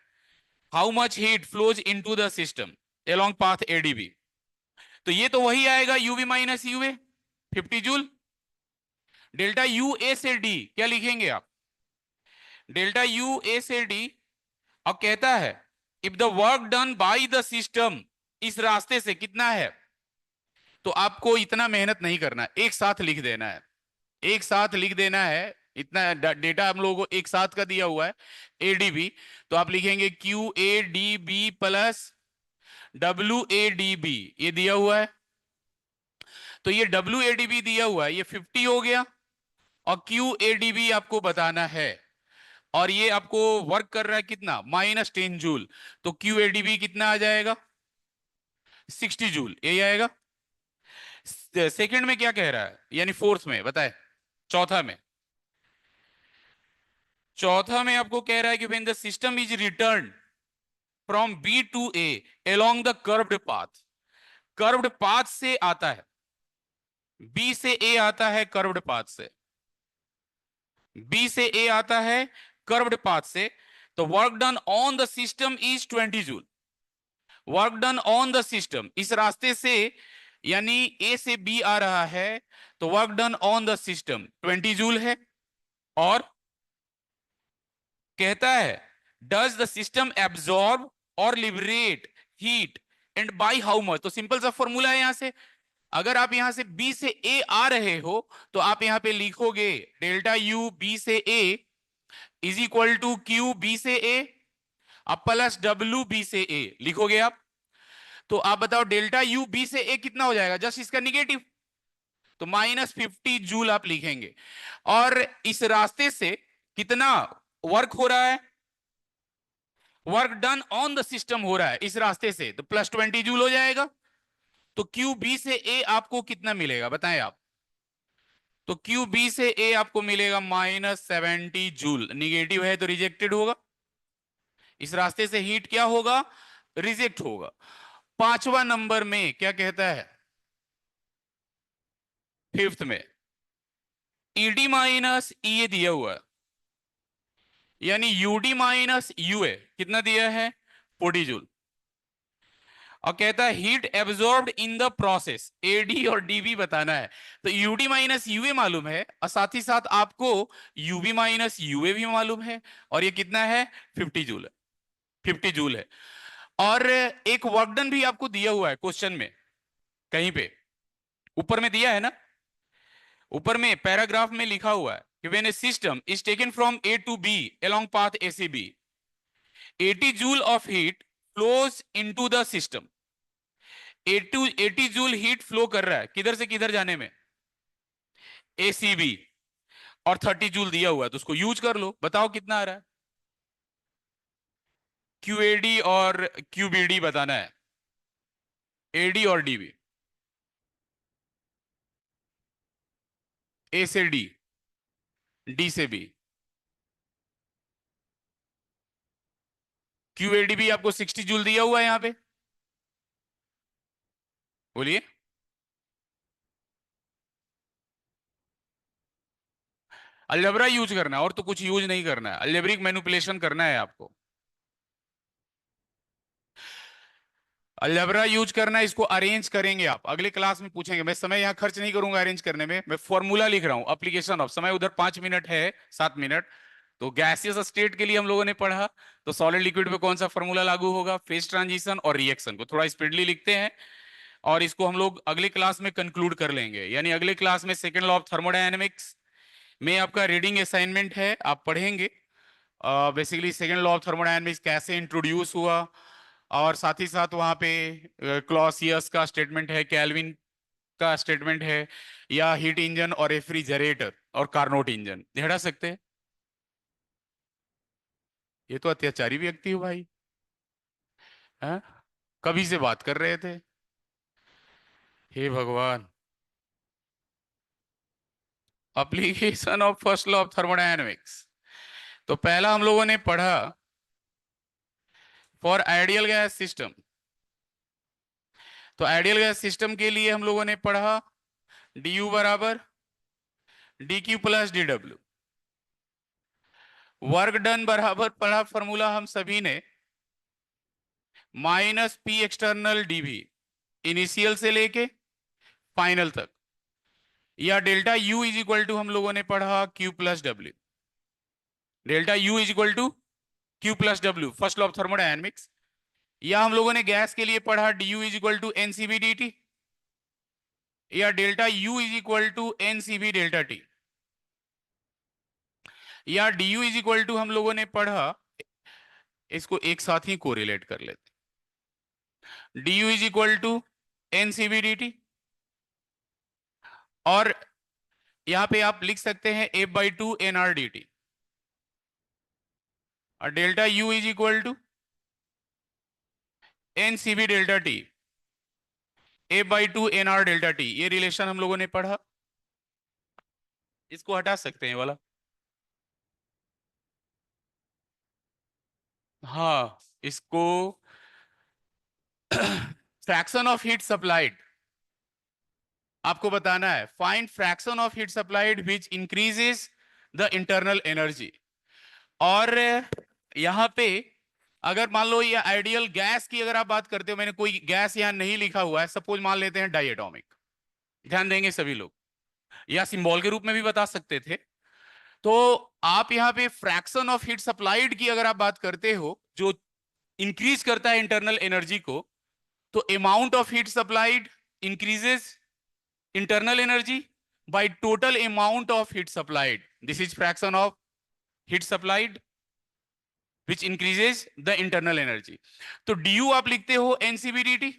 How much heat flows into the system along path ADB। तो ये तो वही आएगा UV minus UA 50 joule. Delta U A से डी क्या लिखेंगे आप? डेल्टा यू ए से डी। अब कहता है if the work done by the system, इस रास्ते से कितना है? तो आपको इतना मेहनत नहीं करना, एक साथ लिख देना है। एक साथ लिख देना है। इतना डेटा हम लोगों को एक साथ का दिया हुआ है एडीबी। तो आप लिखेंगे QADB प्लस WADB, ये दिया हुआ है। तो ये WADB दिया हुआ है, ये 50 हो गया। और QADB आपको बताना है। और ये आपको वर्क कर रहा है कितना? -10 जूल। तो QADB कितना आ जाएगा? 60 जूल, यही आएगा। सेकंड में क्या कह रहा है, यानी फोर्थ में बताए? चौथा में, चौथा में आपको कह रहा है कि when the system is return from B to A along the curved path, curved path से आता है, बी से ए आता है कर्व्ड पाथ से, बी से ए आता है कर्व्ड पाथ से, तो work done on the system is 20 joule. Work done on the system, इस रास्ते से यानी ए से बी आ रहा है, तो work done on the system 20 joule है। और कहता है डज द सिस्टम एब्जॉर्ब और liberate heat and by how much, तो सिंपल सा फॉर्मूला है यहां से। अगर आप यहां से बी से ए आ रहे हो तो आप यहां पे लिखोगे डेल्टा यू बी से A is equal to Q B से ए अब प्लस डब्ल्यू बी से ए लिखोगे आप। तो आप बताओ डेल्टा यू बी से ए कितना हो जाएगा, जस्ट इसका निगेटिव, तो -50 जूल आप लिखेंगे। और इस रास्ते से कितना वर्क हो रहा है, work done on the system हो रहा है इस रास्ते से, तो +20 जूल हो जाएगा। तो क्यू बी से ए आपको कितना मिलेगा बताएं आप, तो क्यू बी से ए आपको मिलेगा -70 जूल, निगेटिव है तो रिजेक्टेड होगा, इस रास्ते से हीट क्या होगा, रिजेक्ट होगा। पांचवा नंबर में क्या कहता है, फिफ्थ में ईडी माइनस ई दिया हुआ है, यानी यूडी माइनस यूए कितना दिया है, 40 जूल। और कहता है heat absorbed in the process, AD और डीबी बताना है। तो यूडी माइनस यूए मालूम है और साथ ही साथ आपको यूबी माइनस यूए भी मालूम है, और ये कितना है, 50 जूल है, 50 जूल है। और एक वर्क डन भी आपको दिया हुआ है क्वेश्चन में, कहीं पे ऊपर में दिया है ना, ऊपर में पैराग्राफ में लिखा हुआ है कि when a system is taken from A to B along path A C B 80 joule of heat flows into the system. 80 joule heat flow कर रहा है किधर से किधर जाने में, ए सी बी, और 30 जूल दिया हुआ है तो उसको यूज कर लो, बताओ कितना आ रहा है। क्यूएडी और क्यूबीडी बताना है, एडी और डीबी, ए से डी, डी से बी। क्यूएडी भी आपको 60 जूल दिया हुआ है यहां पे, बोलिए। अलजेब्रा यूज करना है और तो कुछ यूज नहीं करना है, अलजेब्रिक मैनिपुलेशन करना है आपको, अलजेब्रा यूज करना है, इसको अरेंज करेंगे आप, अगले क्लास में पूछेंगे, मैं समय यहां खर्च नहीं करूंगा अरेंज करने में, मैं फॉर्मूला लिख रहा हूं एप्लीकेशन ऑफ, समय उधर 5 मिनट है, 7 मिनट। तो गैसियस स्टेट के लिए हम लोगों ने पढ़ा, तो सॉलिड लिक्विड पे कौन सा फॉर्मूला लागू होगा, फेज ट्रांजिशन और रिएक्शन को थोड़ा स्पीडली लिखते हैं, और इसको हम लोग अगले क्लास में कंक्लूड कर लेंगे। यानी अगले क्लास में सेकेंड लॉ ऑफ थर्मोडायनेमिक्स में आपका रीडिंग असाइनमेंट है, आप पढ़ेंगे basically second law of thermodynamics कैसे इंट्रोड्यूस हुआ, और साथ ही साथ वहां पे क्लॉसियस का स्टेटमेंट है, कैल्विन का स्टेटमेंट है, या हीट इंजन और रेफ्रिजरेटर और कार्नोट इंजन हटा सकते हैं। ये तो अत्याचारी व्यक्ति हो भाई, हैं, कभी से बात कर रहे थे, हे भगवान। Application of first law of thermodynamics, तो पहला हम लोगों ने पढ़ा फॉर आइडियल गैस सिस्टम, तो आइडियल गैस सिस्टम के लिए हम लोगों ने पढ़ा डी यू बराबर D Q plus D W, work done बराबर पढ़ा फॉर्मूला हम सभी ने -P एक्सटर्नल डीवी, इनिशियल से लेके फाइनल तक, या delta U is equal to हम लोगों ने पढ़ा Q plus W, delta U is equal to Q plus W first law of thermodynamics. या हम लोगों ने गैस के लिए पढ़ा D U is equal to NCV D T, या delta U is equal to NCV delta T, या D U is equal to हम लोगों ने पढ़ा, इसको एक साथ ही कोरिलेट कर लेते, D U is equal to NCV D T, और यहां पे आप लिख सकते हैं F/2 एनआर डी टी, और delta U is equal to NCV delta T, F/2 NR delta T, ये रिलेशन हम लोगों ने पढ़ा। इसको हटा सकते हैं ये वाला। हाँ, इसको फ्रैक्शन ऑफ हीट सप्लाइड आपको बताना है। Find fraction of heat supplied which increases the internal energy. और यहां पे अगर मान लो ये आइडियल गैस की अगर आप बात करते हो, मैंने कोई गैस यहां नहीं लिखा हुआ है, सपोज मान लेते हैं डाई एटॉमिक, ध्यान देंगे सभी लोग, या सिंबल के रूप में भी बता सकते थे। तो आप यहां पे फ्रैक्शन ऑफ हीट सप्लाइड की अगर आप बात करते हो, जो इंक्रीज करता है इंटरनल एनर्जी को, तो amount of heat supplied increases internal energy by total amount of heat supplied. This is fraction of heat supplied which increases the internal energy. तो du आप लिखते हो ncbdt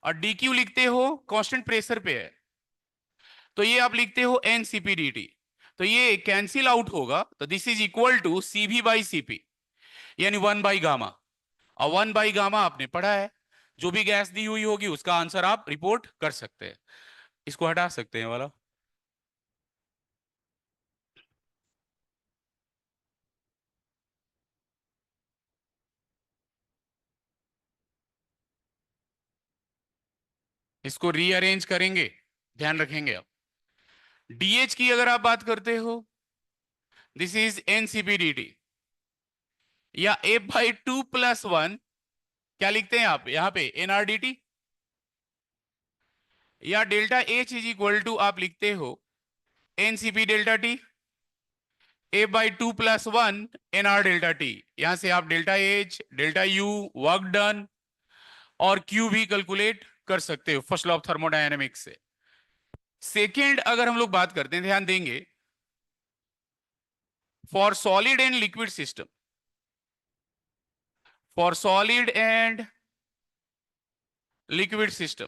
और dq लिखते हो कांस्टेंट प्रेशर पे है, तो ये आप लिखते हो ncpdt। तो ये कैंसिल आउट होगा, तो this is equal to cv by cp, यानी 1/गामा। और 1/गामा आपने पढ़ा है, जो भी गैस दी हुई होगी उसका आंसर आप रिपोर्ट कर सकते हैं। इसको हटा सकते हैं वाला। इसको रीअरेंज करेंगे, ध्यान रखेंगे आप। डीएच की अगर आप बात करते हो, दिस इज एनसीपीडीटी, या F/2+1, क्या लिखते हैं आप यहां पे एनआरडीटी, या delta H is equal to आप लिखते हो NCP delta T, F/2+1 NR delta T. यहां से आप delta H, delta U, work done और क्यू भी कैलकुलेट कर सकते हो फर्स्ट लॉ ऑफ थर्मोडायनेमिक्स से। सेकेंड अगर हम लोग बात करते हैं, ध्यान देंगे, for solid and liquid system, for solid and liquid system,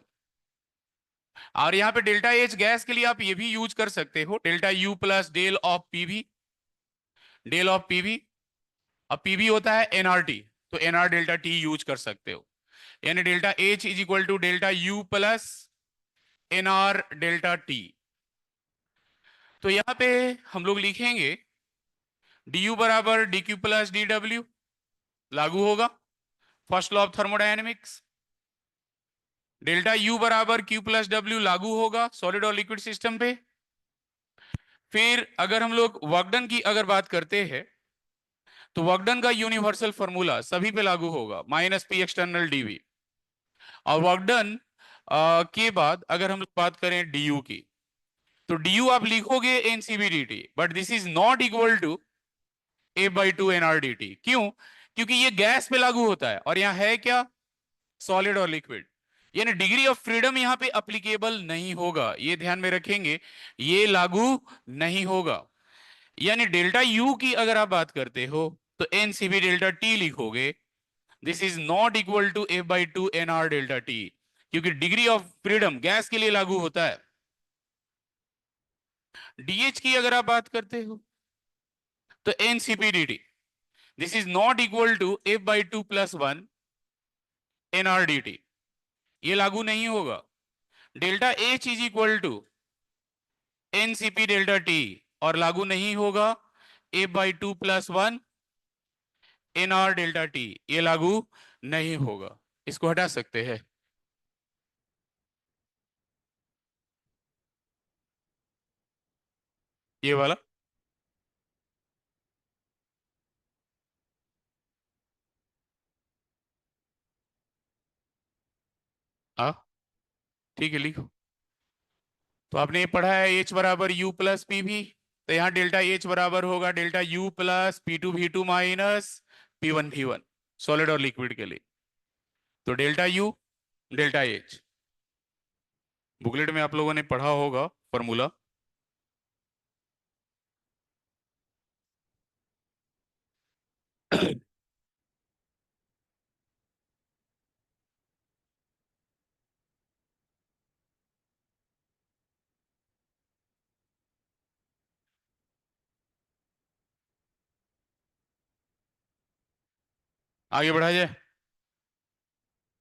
और यहां पे डेल्टा एच गैस के लिए आप ये भी यूज कर सकते हो, delta U plus del of PV, del of PV. अब पीवी होता है एनआरटी, तो एनआर डेल्टा टी यूज कर सकते हो, यानी delta H is equal to delta U plus NR delta T. तो यहां पे हम लोग लिखेंगे डी यू बराबर D Q plus D W, लागू होगा first law of thermodynamics. Delta U बराबर क्यू प्लस डब्ल्यू लागू होगा सॉलिड और लिक्विड सिस्टम पे। फिर अगर हम लोग वर्क डन की अगर बात करते हैं, तो वर्क डन का यूनिवर्सल फॉर्मूला सभी पे लागू होगा, माइनस पी एक्सटर्नल डीवी। और वर्क डन के बाद अगर हम लोग बात करें डीयू की, तो डीयू आप लिखोगे NCVDT, but this is not equal to F/2 NRDT. क्यों? क्योंकि ये गैस पे लागू होता है और यहाँ है क्या, सॉलिड और लिक्विड, यानी डिग्री ऑफ फ्रीडम यहाँ पे अप्लीकेबल नहीं होगा, ये ध्यान में रखेंगे, ये लागू नहीं होगा। यानी डेल्टा यू की अगर आप बात करते हो, तो एनसीबी डेल्टा टी लिखोगे, this is not equal to F/2 NR delta T, क्योंकि डिग्री ऑफ फ्रीडम गैस के लिए लागू होता है। डीएच की अगर आप बात करते हो, तो NCPDT, this is not equal to F/2+1 NRDT, ये लागू नहीं होगा। Delta H is equal to NCP delta T, और लागू नहीं होगा F/2+1 एनआर डेल्टा टी, ये लागू नहीं होगा। इसको हटा सकते हैं ये वाला। हाँ, ठीक है, लिखो। तो आपने ये पढ़ा है एच बराबर यू प्लस पी भी, तो यहाँ डेल्टा एच बराबर होगा delta U plus P2V2 minus P1V1, solid और लिक्विड के लिए। तो delta you, delta H, booklet में आप लोगों ने पढ़ा होगा फॉर्मूला। आगे बढ़ा जाए,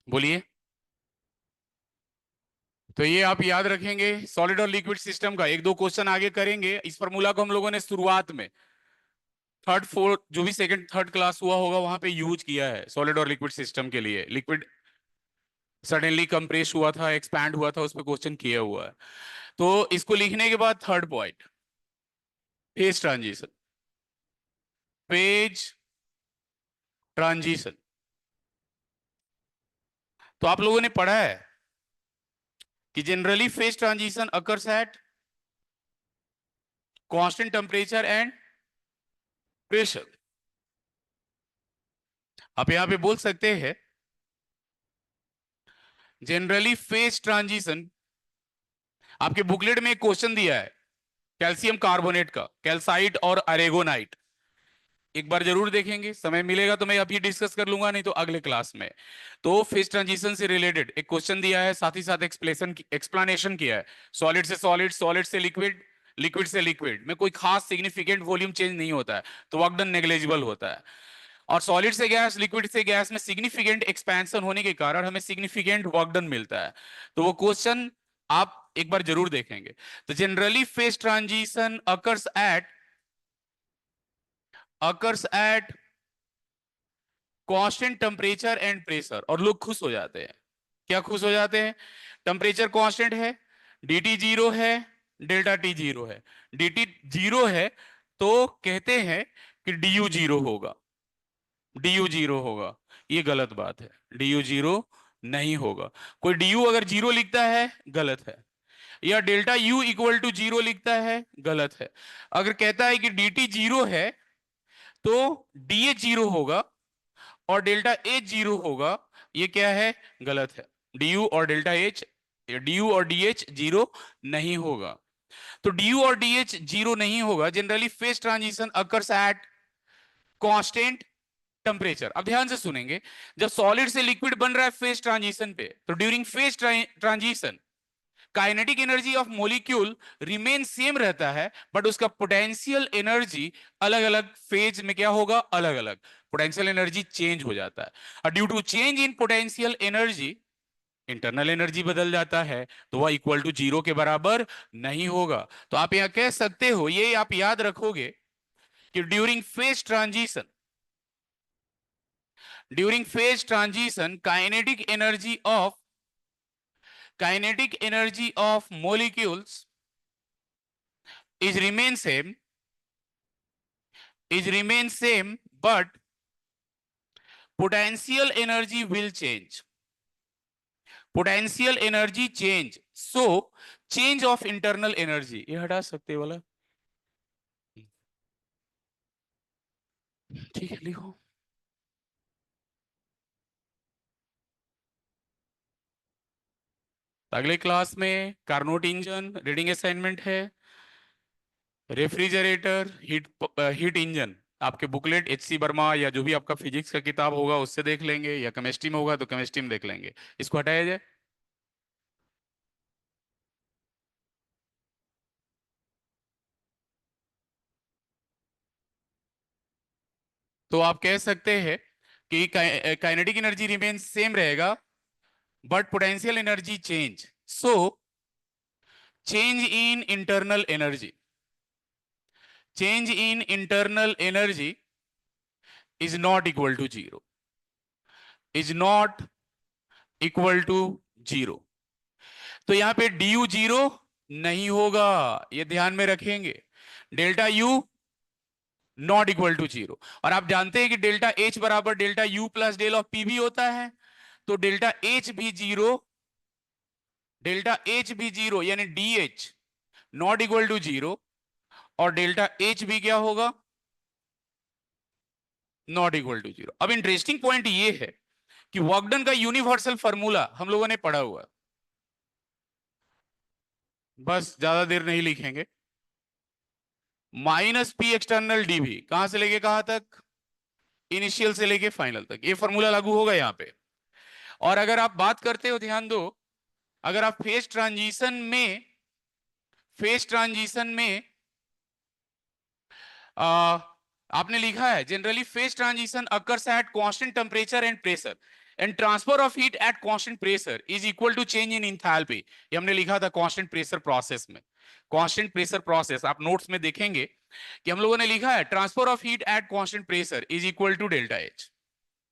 बोलिए। तो ये आप याद रखेंगे सॉलिड और लिक्विड सिस्टम का। एक दो क्वेश्चन आगे करेंगे। इस फॉर्मूला को हम लोगों ने शुरुआत में थर्ड फोर्थ जो भी सेकंड थर्ड क्लास हुआ होगा वहां पे यूज किया है सॉलिड और लिक्विड सिस्टम के लिए। लिक्विड सडनली कंप्रेस हुआ था, एक्सपैंड हुआ था, उस पर क्वेश्चन किया हुआ है। तो इसको लिखने के बाद third point, phase transition. Phase transition तो आप लोगों ने पढ़ा है कि generally phase transition occurs at constant temperature and pressure. आप यहां पे बोल सकते हैं जनरली फेज ट्रांजिशन। आपके बुकलेट में एक क्वेश्चन दिया है कैल्शियम कार्बोनेट का, कैल्साइट और अरेगोनाइट। एक बार जरूर देखेंगे, समय मिलेगा तो मैं अभी डिस्कस कर लूंगा, नहीं तो अगले क्लास में। तो फेज ट्रांजिशन से रिलेटेड एक क्वेश्चन दिया है, साथ ही साथ एक्सप्लेनेशन किया है। सॉलिड से सॉलिड, सॉलिड से लिक्विड, लिक्विड से लिक्विड में कोई खास सिग्निफिकेंट वॉल्यूम चेंज नहीं होता है, तो वर्क डन नेग्लिजिबल होता है। और सॉलिड से गैस, लिक्विड से गैस में सिग्निफिकेंट एक्सपेंशन होने के कारण हमें सिग्निफिकेंट वर्क डन मिलता है। तो वो क्वेश्चन आप एक बार जरूर देखेंगे। तो generally phase transition occurs at constant temperature and pressure. और लोग खुश हो जाते हैं। क्या खुश हो जाते हैं? टेम्परेचर कांस्टेंट है, dt जीरो है, डेल्टा टी जीरो है। dt जीरो है तो कहते हैं कि du जीरो होगा, du जीरो होगा। ये गलत बात है, du जीरो नहीं होगा। कोई du अगर जीरो लिखता है गलत है, या delta u equal to zero लिखता है गलत है। अगर कहता है कि dt जीरो है तो dh जीरो होगा और डेल्टा एच जीरो होगा, ये क्या है? गलत है। डी और डेल्टा एच, डी और डी एच जीरो नहीं होगा। तो डी और डी एच जीरो नहीं होगा। Generally phase transition occurs at constant temperature. अब ध्यान से सुनेंगे, जब सॉलिड से लिक्विड बन रहा है फेज ट्रांजिशन पे, तो during phase transition kinetic energy of molecule remain same रहता है, बट उसका पोटेंशियल एनर्जी अलग अलग फेज में क्या होगा? अलग अलग पोटेंशियल एनर्जी चेंज हो जाता है। और due to change in potential energy internal energy बदल जाता है, तो वह इक्वल टू जीरो के बराबर नहीं होगा। तो आप यहां कह सकते हो, ये आप याद रखोगे कि during phase transition kinetic energy of molecules is remain same is remain same but potential energy will change. Potential energy change, so change of internal energy। ये हटा सकते वाला, ठीक है, लिखो। अगले क्लास में कार्नोट इंजन रीडिंग असाइनमेंट है, रेफ्रिजरेटर हीट इंजन आपके बुकलेट एच सी वर्मा या जो भी आपका फिजिक्स का किताब होगा उससे देख लेंगे, या केमिस्ट्री में होगा तो केमिस्ट्री में देख लेंगे। इसको हटाया जाए। तो आप कह सकते हैं कि काइनेटिक एनर्जी रिमेन सेम रहेगा but potential energy change, so change in internal energy, change in internal energy is not equal to zero, is not equal to zero. तो यहां पे डी यू जीरो नहीं होगा, ये ध्यान में रखेंगे। Delta U not equal to zero. और आप जानते हैं कि डेल्टा एच बराबर delta U plus del of P भी होता है। तो डेल्टा एच भी जीरो, डेल्टा एच भी जीरो यानी D H not equal to zero, और डेल्टा एच भी क्या होगा? Not equal to zero. अब इंटरेस्टिंग पॉइंट ये है कि वर्क डन का यूनिवर्सल फार्मूला हम लोगों ने पढ़ा हुआ, बस ज्यादा देर नहीं लिखेंगे। माइनस पी एक्सटर्नल डीवी, कहां से लेके कहां तक? इनिशियल से लेके फाइनल तक ये फॉर्मूला लागू होगा यहाँ पे। और अगर आप बात करते हो, ध्यान दो, अगर आप फेज ट्रांजिशन में आ, आपने लिखा है generally phase transition occurs at constant temperature and pressure. And transfer of heat at constant pressure is equal to change in enthalpy. ये हमने लिखा था कांस्टेंट प्रेशर प्रोसेस में। कांस्टेंट प्रेशर प्रोसेस आप नोट्स में देखेंगे कि हम लोगों ने लिखा है transfer of heat at constant pressure is equal to delta H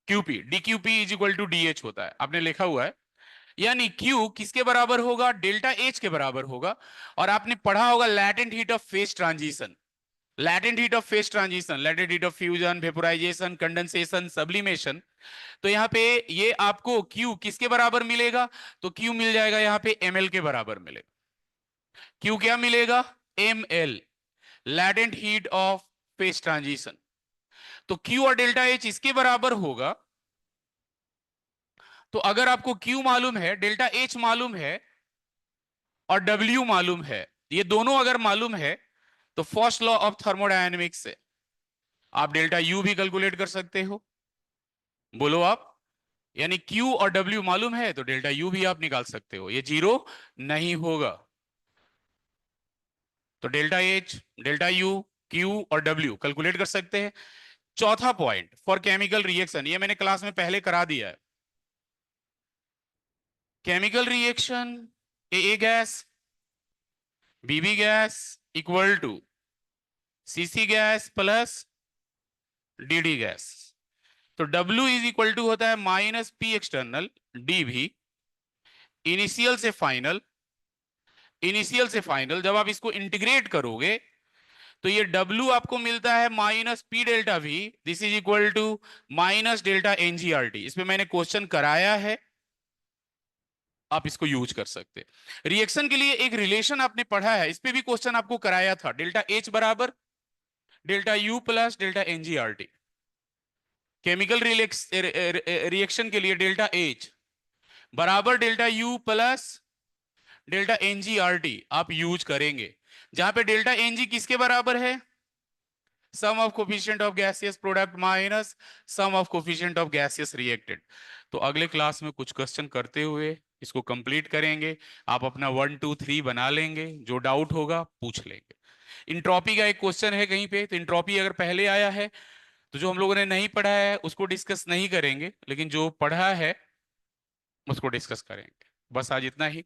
QP, DQP is equal to DH होता है, आपने लिखा हुआ है। यानी Q किसके बराबर होगा, डेल्टा H के बराबर होगा। और आपने पढ़ा होगा latent heat of phase transition, latent heat of phase transition, latent heat of fusion, vaporisation, condensation, sublimation. तो यहाँ पे ये आपको Q किसके बराबर मिलेगा, तो Q मिल जाएगा यहाँ पे ml के बराबर मिलेगा। Q क्या मिलेगा, ml, latent heat of phase transition. तो Q और डेल्टा H इसके बराबर होगा। तो अगर आपको Q मालूम है, डेल्टा H मालूम है और W मालूम है, ये दोनों अगर मालूम है, तो फर्स्ट लॉ ऑफ थर्मोडायनेमिक्स से आप डेल्टा U भी कैलकुलेट कर सकते हो। बोलो आप, यानी Q और W मालूम है तो डेल्टा U भी आप निकाल सकते हो, ये जीरो नहीं होगा। तो delta H, delta U, Q और W कैलकुलेट कर सकते हैं। चौथा पॉइंट फॉर केमिकल रिएक्शन, ये मैंने क्लास में पहले करा दिया है। Chemical reaction, A gas BB gas equal to CC gas plus DD gas. तो W इज इक्वल टू होता है माइनस पी एक्सटर्नल डी भी, इनिशियल से फाइनल, इनिशियल से फाइनल। जब आप इसको इंटीग्रेट करोगे तो ये W आपको मिलता है minus P delta V, this is equal to minus delta NGRT. इस पे मैंने क्वेश्चन कराया है, आप इसको यूज कर सकते। रिएक्शन के लिए एक रिलेशन आपने पढ़ा है, इस पे भी क्वेश्चन आपको कराया था, डेल्टा H बराबर delta U plus delta एनजीआरटी। Chemical reaction के लिए डेल्टा H बराबर डेल्टा U प्लस डेल्टा एनजीआरटी आप यूज करेंगे, जहां पे डेल्टा एनजी किसके बराबर है, sum of coefficient of gaseous product minus sum of coefficient of gaseous reactant. तो अगले क्लास में कुछ क्वेश्चन करते हुए इसको कंप्लीट करेंगे, आप अपना 1 2 3 बना लेंगे, जो डाउट होगा पूछ लेंगे। इंट्रॉपी का एक क्वेश्चन है कहीं पे, तो इंट्रॉपी अगर पहले आया है तो जो हम लोगों ने नहीं पढ़ा है उसको डिस्कस नहीं करेंगे, लेकिन जो पढ़ा है उसको डिस्कस करेंगे। बस आज इतना ही।